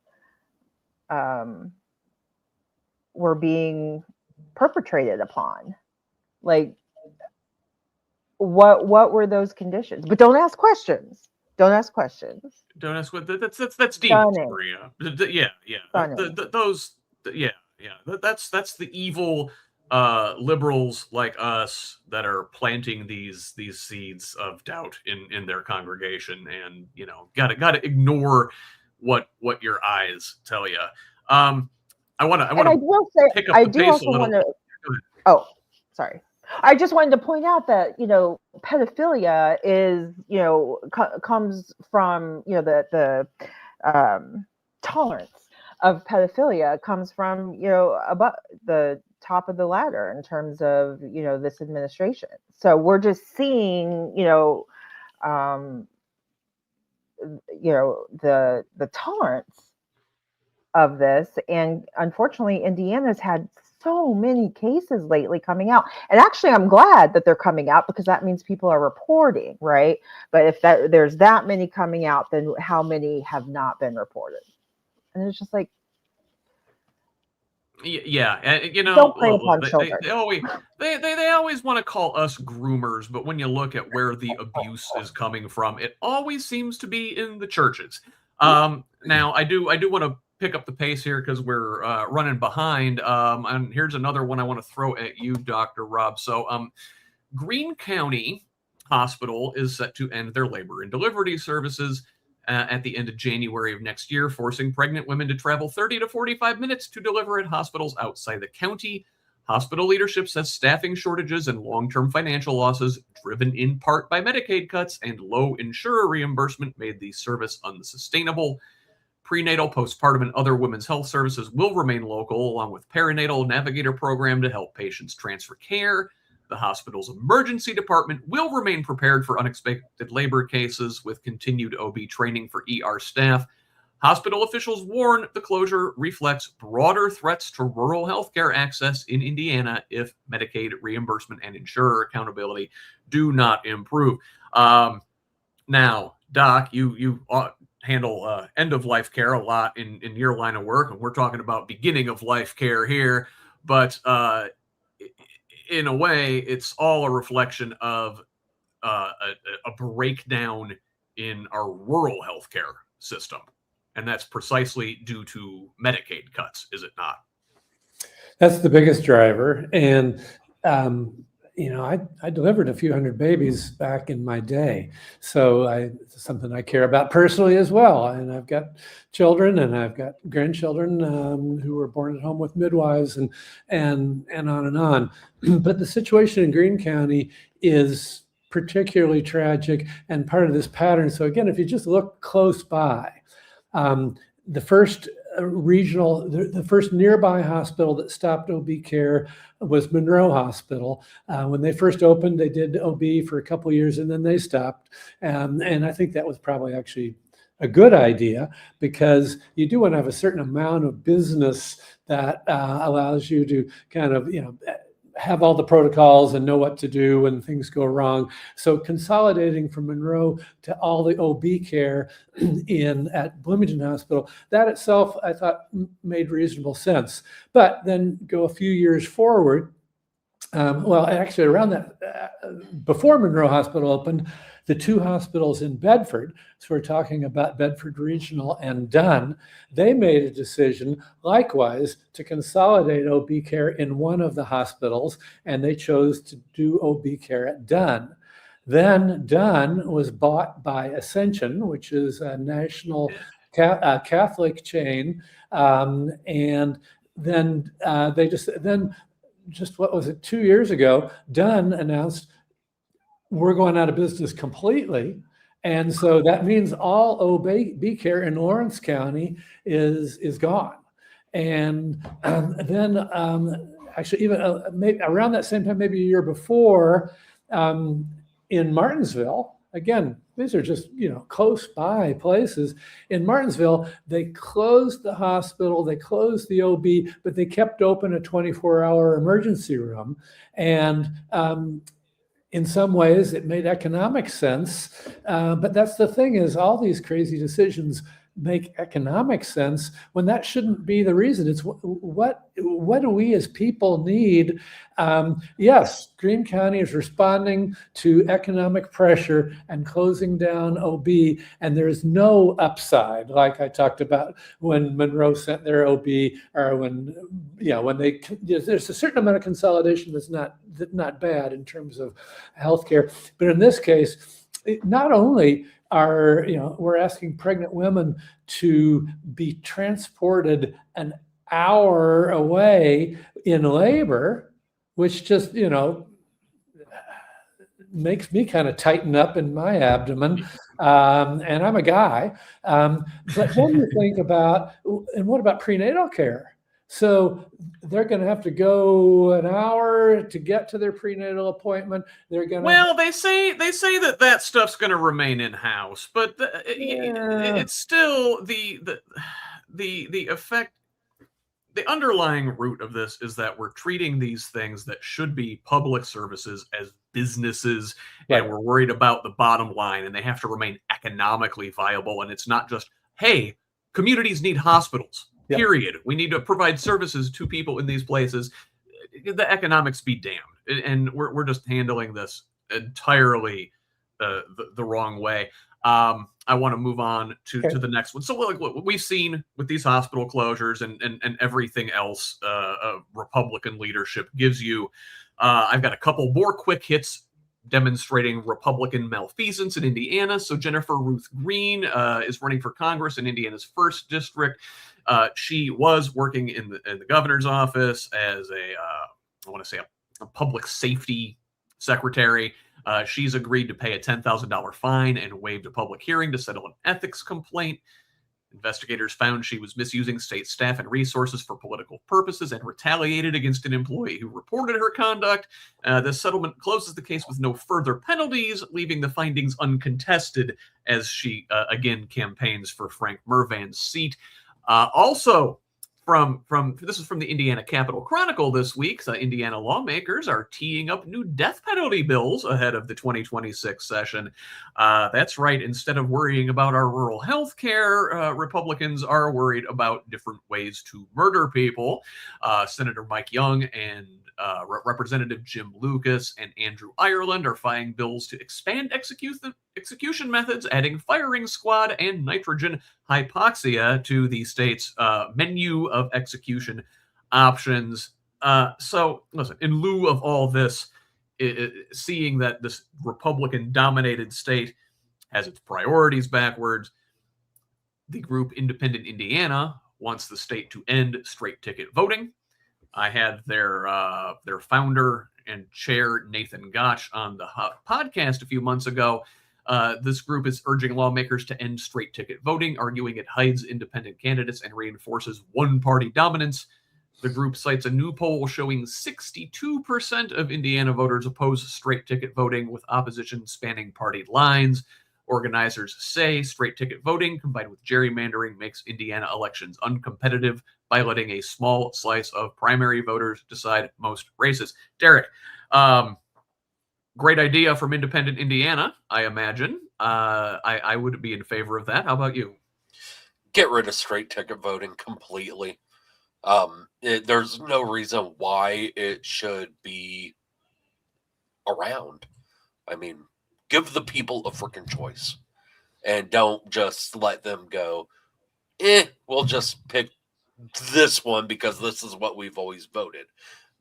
S3: were being perpetrated upon. Like, what were those conditions? But don't ask questions. Don't ask questions.
S1: Don't ask what that's demons, Maria. Yeah. That's the evil liberals like us that are planting these seeds of doubt in their congregation, and gotta ignore what your eyes tell you. I want to pick up the pace a little.
S3: Oh, sorry. I just wanted to point out that, pedophilia is, comes from, the tolerance of pedophilia comes from, above the top of the ladder in terms of, this administration. So we're just seeing, the tolerance of this. And unfortunately, Indiana's had so many cases lately coming out. And actually, I'm glad that they're coming out, because that means people are reporting, right? But if there's that many coming out, then how many have not been reported? And it's just like,
S1: yeah, and
S3: don't prey upon children.
S1: They always want to call us groomers, but when you look at where the abuse is coming from, it always seems to be in the churches. Now, I do want to pick up the pace here, because we're running behind. And here's another one I want to throw at you, Dr. Rob. So, Greene County Hospital is set to end their labor and delivery services at the end of January of next year, forcing pregnant women to travel 30 to 45 minutes to deliver at hospitals outside the county. Hospital leadership says staffing shortages and long-term financial losses, driven in part by Medicaid cuts and low insurer reimbursement, made the service unsustainable. Prenatal, postpartum, and other women's health services will remain local, along with perinatal navigator program to help patients transfer care. The hospital's emergency department will remain prepared for unexpected labor cases with continued OB training for ER staff. Hospital officials warn the closure reflects broader threats to rural healthcare access in Indiana if Medicaid reimbursement and insurer accountability do not improve. Now, Doc, you handle end-of-life care a lot in your line of work, and we're talking about beginning-of-life care here, but in a way, it's all a reflection of a breakdown in our rural healthcare system. And that's precisely due to Medicaid cuts, is it not?
S4: That's the biggest driver. And, I delivered a few hundred babies back in my day. So it's something I care about personally as well. And I've got children and I've got grandchildren who were born at home with midwives and on and on. But the situation in Greene County is particularly tragic and part of this pattern. So again, if you just look close by, the first the first nearby hospital that stopped OB care was Monroe Hospital. When they first opened, they did OB for a couple of years and then they stopped. And I think that was probably actually a good idea, because you do want to have a certain amount of business that allows you to kind of, have all the protocols and know what to do when things go wrong. So consolidating from Monroe to all the OB care at Bloomington Hospital, that itself I thought made reasonable sense. But then go a few years forward, Well, actually, around that, before Monroe Hospital opened, the two hospitals in Bedford, so we're talking about Bedford Regional and Dunn, they made a decision, likewise, to consolidate OB care in one of the hospitals, and they chose to do OB care at Dunn. Then Dunn was bought by Ascension, which is a national Catholic chain, and then just what was it, 2 years ago, Dunn announced we're going out of business completely. And so that means all OB care in Lawrence County is gone. And then actually even maybe around that same time, maybe a year before, in Martinsville, again, these are just, close by places. In Martinsville, they closed the hospital, they closed the OB, but they kept open a 24-hour emergency room. And in some ways, it made economic sense. But that's the thing, is all these crazy decisions make economic sense when that shouldn't be the reason. It's what do we as people need? Yes, Greene County is responding to economic pressure and closing down OB, and there's no upside, like I talked about when Monroe sent their OB, or when there's a certain amount of consolidation that's not bad in terms of healthcare. But in this case, not only we're asking pregnant women to be transported an hour away in labor, which just, makes me kind of tighten up in my abdomen. And I'm a guy. But then you think about, and what about prenatal care? So they're going to have to go an hour to get to their prenatal appointment. They're going to.
S1: Well, they say that stuff's going to remain in house, but it's still the effect. The underlying root of this is that we're treating these things that should be public services as businesses,
S4: Right.
S1: And we're worried about the bottom line, and they have to remain economically viable. And it's not just, hey, communities need hospitals.
S4: Yep.
S1: Period. We need to provide services to people in these places. The economics be damned, and we're just handling this entirely the wrong way. I want to move on to the next one. So, like what we've seen with these hospital closures and everything else, Republican leadership gives you. I've got a couple more quick hits demonstrating Republican malfeasance in Indiana. So Jennifer Ruth Green is running for Congress in Indiana's 1st district. She was working in the governor's office as a public safety secretary. She's agreed to pay a $10,000 fine and waived a public hearing to settle an ethics complaint. Investigators found she was misusing state staff and resources for political purposes and retaliated against an employee who reported her conduct. This settlement closes the case with no further penalties, leaving the findings uncontested as she again campaigns for Frank Mervan's seat. Also, this is from the Indiana Capitol Chronicle this week. So Indiana lawmakers are teeing up new death penalty bills ahead of the 2026 session. That's right. Instead of worrying about our rural health care, Republicans are worried about different ways to murder people. Senator Mike Young and Representative Jim Lucas and Andrew Ireland are filing bills to expand execution methods, adding firing squad and nitrogen hypoxia to the state's menu of execution options. So, listen, in lieu of all this, seeing that this Republican-dominated state has its priorities backwards, the group Independent Indiana wants the state to end straight ticket voting. I had their founder and chair, Nathan Gotch, on the podcast a few months ago. This group is urging lawmakers to end straight ticket voting, arguing it hides independent candidates and reinforces one-party dominance. The group cites a new poll showing 62% of Indiana voters oppose straight ticket voting, with opposition spanning party lines. Organizers say straight ticket voting combined with gerrymandering makes Indiana elections uncompetitive by letting a small slice of primary voters decide most races. Derrick, great idea from Independent Indiana, I imagine. I would be in favor of that. How about you?
S2: Get rid of straight ticket voting completely. There's no reason why it should be around. I mean, give the people a freaking choice, and don't just let them go, we'll just pick this one because this is what we've always voted.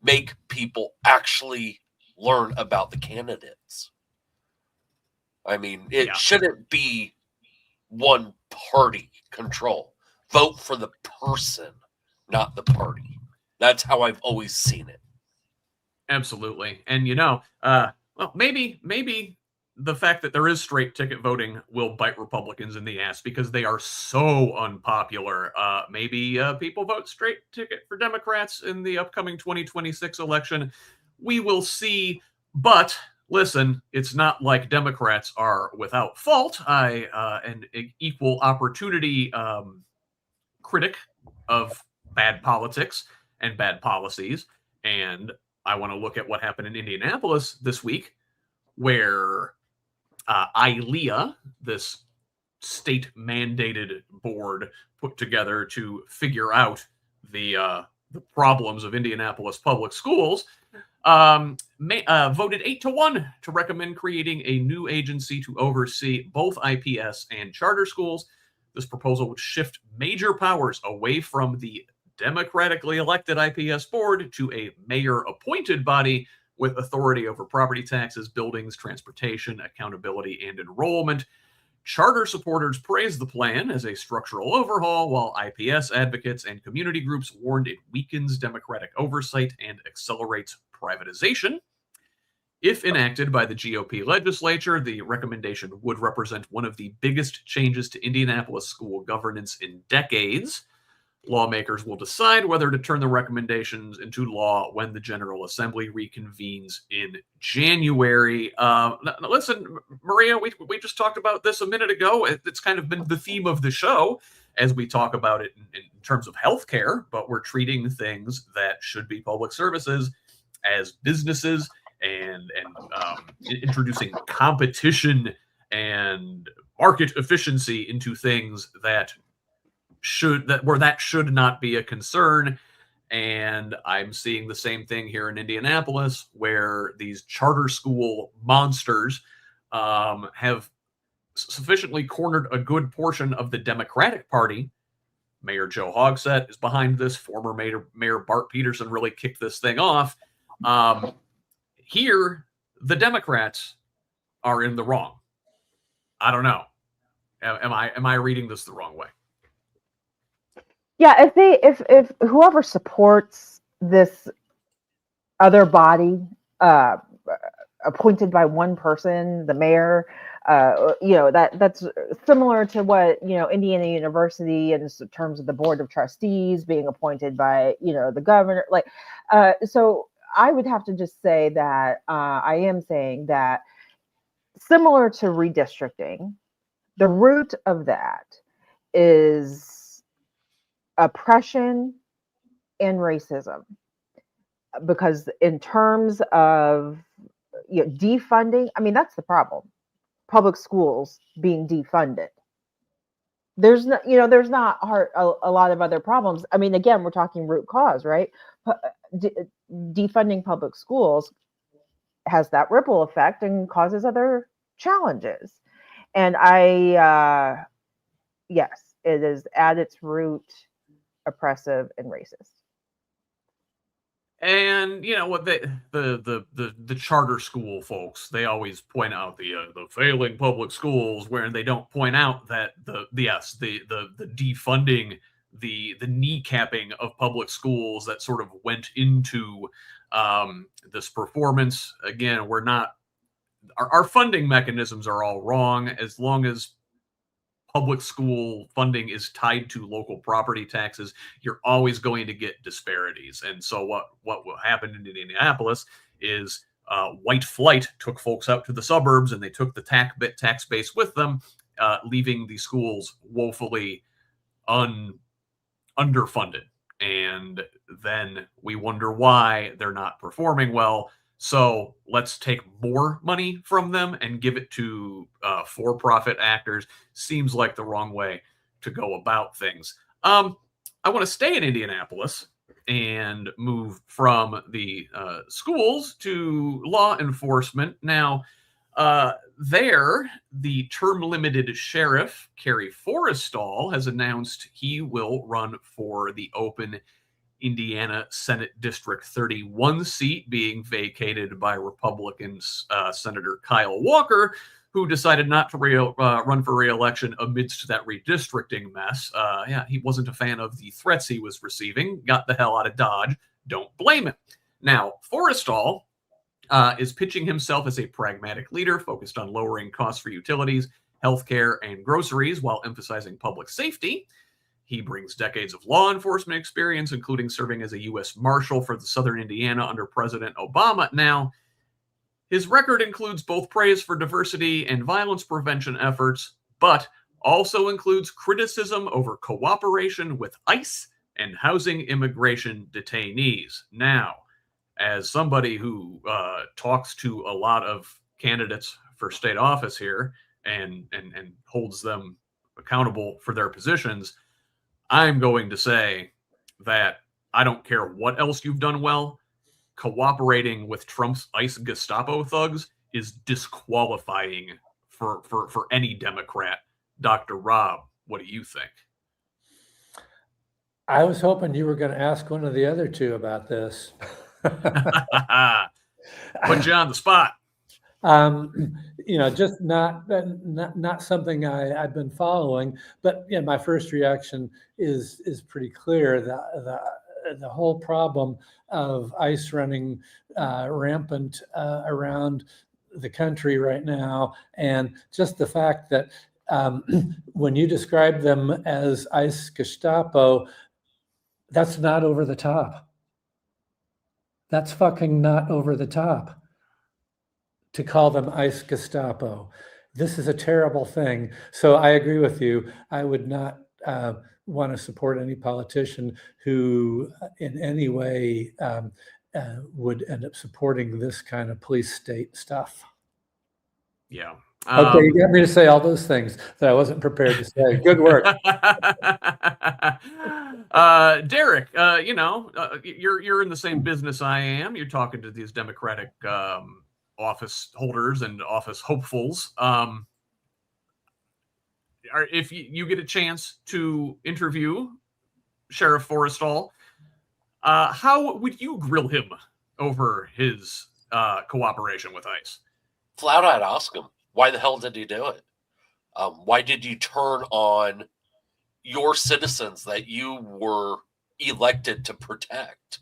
S2: Make people actually learn about the candidates. I mean, it shouldn't be one party control. Vote for the person, not the party. That's how I've always seen it.
S1: Absolutely. And well, maybe the fact that there is straight ticket voting will bite Republicans in the ass because they are so unpopular. Maybe people vote straight ticket for Democrats in the upcoming 2026 election. We will see. But listen, it's not like Democrats are without fault. An equal opportunity critic of bad politics and bad policies. And I want to look at what happened in Indianapolis this week, where ILEA, this state-mandated board put together to figure out the problems of Indianapolis public schools, voted 8-1 to recommend creating a new agency to oversee both IPS and charter schools. This proposal would shift major powers away from the democratically elected IPS board to a mayor-appointed body with authority over property taxes, buildings, transportation, accountability, and enrollment. Charter supporters praised the plan as a structural overhaul, while IPS advocates and community groups warned it weakens democratic oversight and accelerates privatization. If enacted by the GOP legislature, the recommendation would represent one of the biggest changes to Indianapolis school governance in decades. Lawmakers will decide whether to turn the recommendations into law when the General Assembly reconvenes in January. Listen, Maria, we just talked about this a minute ago. It's kind of been the theme of the show as we talk about it in terms of healthcare, but we're treating things that should be public services as businesses and introducing competition and market efficiency into things that should not be a concern. And I'm seeing the same thing here in Indianapolis, where these charter school monsters have sufficiently cornered a good portion of the Democratic Party. Mayor Joe Hogsett is behind this. Former Mayor Bart Peterson really kicked this thing off. Here, the Democrats are in the wrong. I don't know. Am I reading this the wrong way?
S3: Yeah, if whoever supports this other body appointed by one person, the mayor, that's similar to what Indiana University in terms of the board of trustees being appointed by the governor. So I would have to just say that I am saying that similar to redistricting, the root of that is oppression and racism, because in terms of defunding, I mean, that's the problem. Public schools being defunded. There's not a lot of other problems. I mean, again, we're talking root cause, right? Defunding public schools has that ripple effect and causes other challenges. And yes, it is at its root oppressive and racist.
S1: And what the charter school folks, they always point out the failing public schools, where they don't point out that the defunding, the kneecapping of public schools that sort of went into this performance. Again, our funding mechanisms are all wrong. As long as public school funding is tied to local property taxes, you're always going to get disparities. And so what will happen in Indianapolis is white flight took folks out to the suburbs, and they took the tax base with them, leaving the schools woefully underfunded. And then we wonder why they're not performing well. So let's take more money from them and give it to for-profit actors. Seems like the wrong way to go about things. I want to stay in Indianapolis and move from the schools to law enforcement. Now, the term-limited sheriff, Kerry Forrestal, has announced he will run for the open Indiana Senate District 31 seat being vacated by Republicans Senator Kyle Walker, who decided not to run for re-election amidst that redistricting mess. He wasn't a fan of the threats he was receiving, got the hell out of Dodge. Don't blame him. Now, Forrestal is pitching himself as a pragmatic leader focused on lowering costs for utilities, healthcare, and groceries while emphasizing public safety. He brings decades of law enforcement experience, including serving as a U.S. Marshal for the Southern Indiana under President Obama. Now, his record includes both praise for diversity and violence prevention efforts, but also includes criticism over cooperation with ICE and housing immigration detainees. Now, as somebody who talks to a lot of candidates for state office here and holds them accountable for their positions, I'm going to say that I don't care what else you've done well, cooperating with Trump's ICE Gestapo thugs is disqualifying for any Democrat. Dr. Rob, what do you think?
S4: I was hoping you were going to ask one of the other two about this.
S1: Put you on the spot.
S4: Just not something I've been following, but my first reaction is pretty clear. The whole problem of ICE running rampant around the country right now, and just the fact that when you describe them as ICE Gestapo, that's not over the top. That's fucking not over the top to call them ICE Gestapo. This is a terrible thing. So I agree with you. I would not want to support any politician who in any way would end up supporting this kind of police state stuff.
S1: Yeah.
S4: Okay, you got me to say all those things that I wasn't prepared to say. Good work.
S1: Derrick, you're in the same business I am. You're talking to these Democratic office holders and office hopefuls. If you get a chance to interview Sheriff Forrestal, how would you grill him over his cooperation with ICE?
S2: Flat out ask him, why the hell did he do it? Why did you turn on your citizens that you were elected to protect?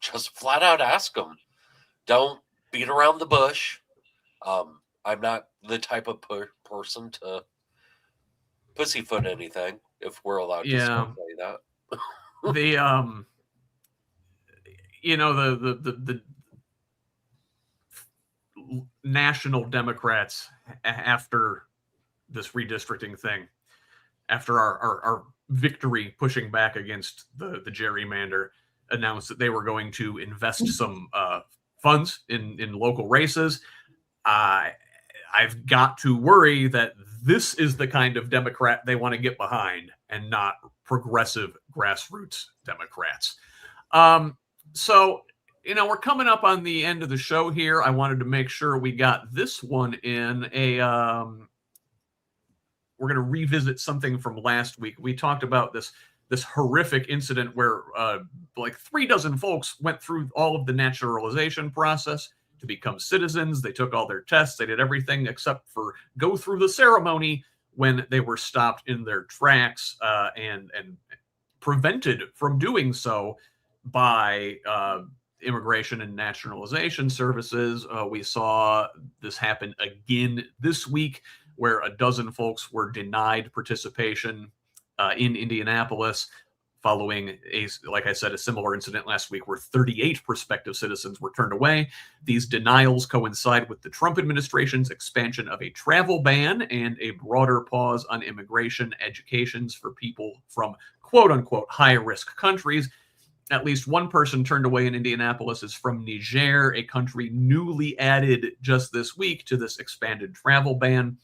S2: Just flat out ask them. Don't beat around the bush. I'm not the type of person to pussyfoot anything, if we're allowed to say that.
S1: The national Democrats, after this redistricting thing, after our victory pushing back against the gerrymander, announced that they were going to invest some funds in local races. I've got to worry that this is the kind of Democrat they want to get behind and not progressive grassroots Democrats. So, we're coming up on the end of the show here. I wanted to make sure we got this one in. We're going to revisit something from last week. We talked about this horrific incident where like 36 folks went through all of the naturalization process to become citizens. They took all their tests. They did everything except for go through the ceremony when they were stopped in their tracks and prevented from doing so by Immigration and Naturalization Services. We saw this happen again this week, where 12 folks were denied participation in Indianapolis following like I said, a similar incident last week where 38 prospective citizens were turned away. These denials coincide with the Trump administration's expansion of a travel ban and a broader pause on immigration educations for people from quote unquote high-risk countries. At least one person turned away in Indianapolis is from Niger, a country newly added just this week to this expanded travel ban.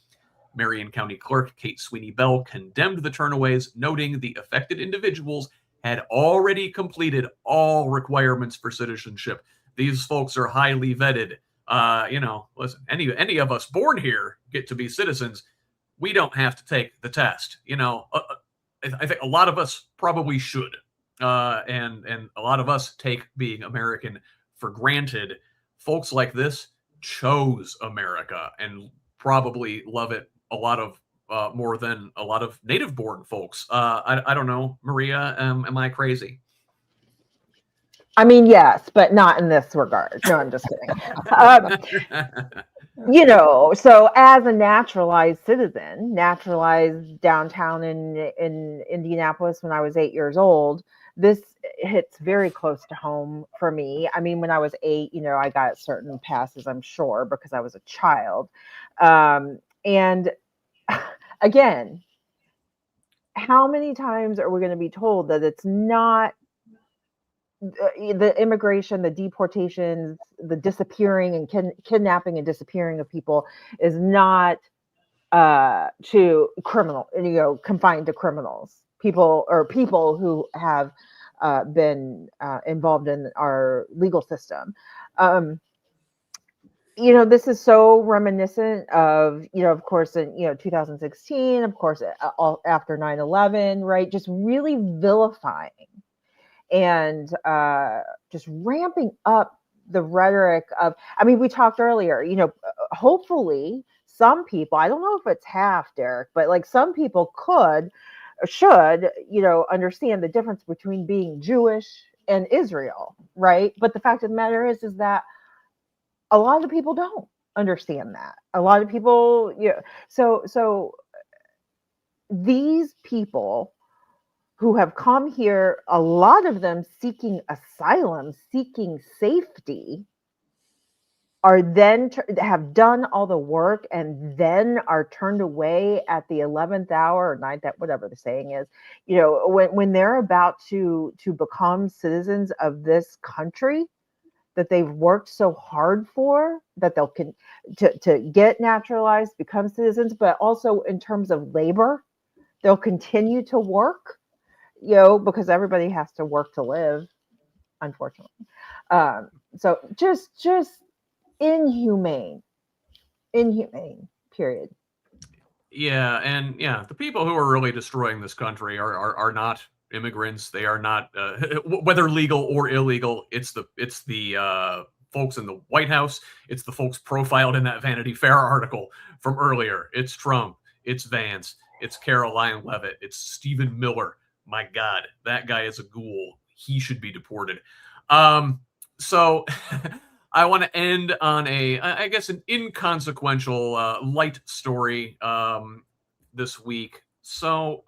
S1: Marion County Clerk Kate Sweeney Bell condemned the turnaways, noting the affected individuals had already completed all requirements for citizenship. These folks are highly vetted. Listen, any of us born here get to be citizens. We don't have to take the test. I think a lot of us probably should. And a lot of us take being American for granted. Folks like this chose America and probably love it a lot of more than a lot of native-born folks. I don't know, Maria, am I crazy?
S3: I mean, yes, but not in this regard. No, I'm just kidding. So as a naturalized citizen, naturalized downtown in Indianapolis when I was 8 years old, this hits very close to home for me. I mean, when I was 8, I got certain passes, I'm sure, because I was a child. And again, how many times are we going to be told that it's not the immigration, the deportations, the disappearing and kidnapping and disappearing of people is not to criminal, confined to criminals, people who have been involved in our legal system. This is so reminiscent of, of course, in 2016, of course, after 9/11, right? Just really vilifying and just ramping up the rhetoric of, we talked earlier, hopefully some people, I don't know if it's half, Derrick, but like some people should, understand the difference between being Jewish and Israel, right? But the fact of the matter is that a lot of people don't understand that. A lot of people, so these people who have come here, a lot of them seeking asylum, seeking safety, are then have done all the work and then are turned away at the 11th hour or 9th, whatever the saying is, when they're about to become citizens of this country that they've worked so hard for, that they'll to get naturalized, become citizens, but also in terms of labor, they'll continue to work, because everybody has to work to live, unfortunately. So just inhumane, period.
S1: Yeah, and the people who are really destroying this country are not immigrants. They are not, whether legal or illegal. It's the folks in the White House. It's the folks profiled in that Vanity Fair article from earlier. It's Trump. It's Vance. It's Caroline Leavitt. It's Stephen Miller. My God, that guy is a ghoul. He should be deported. So I want to end on I guess, an inconsequential light story this week. So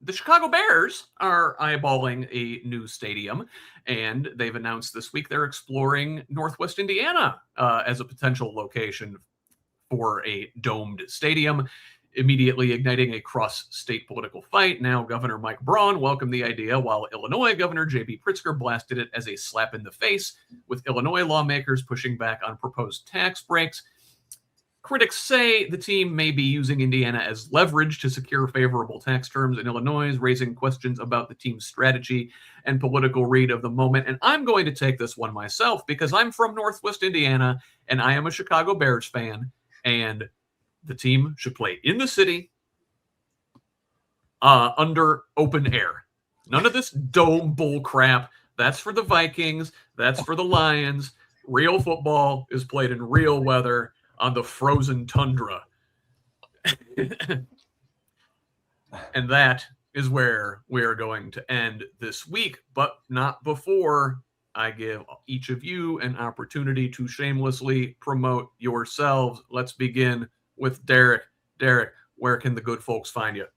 S1: the Chicago Bears are eyeballing a new stadium, and they've announced this week they're exploring Northwest Indiana as a potential location for a domed stadium, immediately igniting a cross-state political fight. Now, Governor Mike Braun welcomed the idea, while Illinois Governor J.B. Pritzker blasted it as a slap in the face, with Illinois lawmakers pushing back on proposed tax breaks. Critics say the team may be using Indiana as leverage to secure favorable tax terms in Illinois, raising questions about the team's strategy and political read of the moment. And I'm going to take this one myself because I'm from Northwest Indiana and I am a Chicago Bears fan, and the team should play in the city under open air. None of this dome bull crap. That's for the Vikings. That's for the Lions. Real football is played in real weather on the frozen tundra. And that is where we're going to end this week, but not before I give each of you an opportunity to shamelessly promote yourselves. Let's begin with Derrick. Derrick, where can the good folks find you?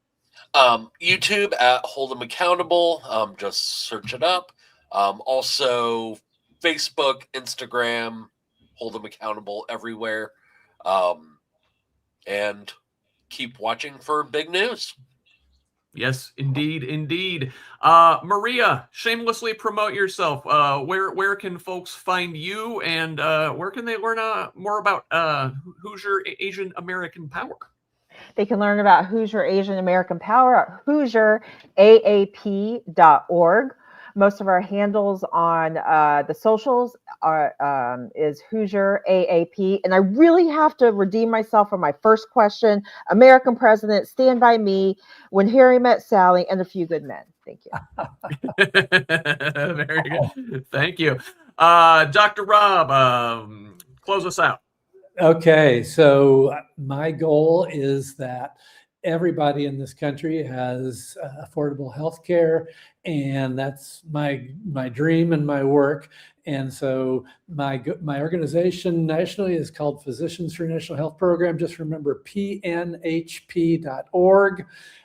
S2: YouTube at Hold 'em Accountable. Just search it up. Also, Facebook, Instagram, Hold 'em Accountable everywhere. And keep watching for big news.
S1: Yes, indeed, indeed. Maria, shamelessly promote yourself. Where can folks find you, and where can they learn more about Hoosier Asian American Power?
S3: They can learn about Hoosier Asian American Power at HoosierAAP.org. Most of our handles on the socials is Hoosier AAP. And I really have to redeem myself for my first question. American President, Stand By Me, When Harry Met Sally, and A Few Good Men. Thank you.
S1: Very good. Thank you. Dr. Rob, close us out.
S4: Okay, so my goal is that everybody in this country has affordable health care, and that's my dream and my work. And so my organization nationally is called Physicians for National Health Program. Just remember pnhp.org.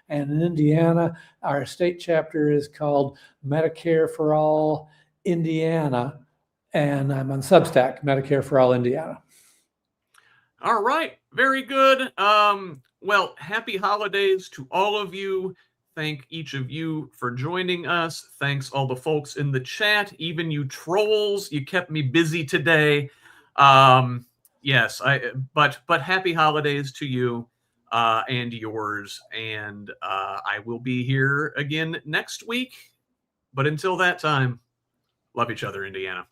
S4: And in Indiana, our state chapter is called Medicare for All Indiana, and I'm on Substack, Medicare for All Indiana.
S1: All right. Very good. Well, happy holidays to all of you. Thank each of you for joining us. Thanks all the folks in the chat, even you trolls. You kept me busy today. Yes, but happy holidays to you and yours. And I will be here again next week. But until that time, love each other, Indiana.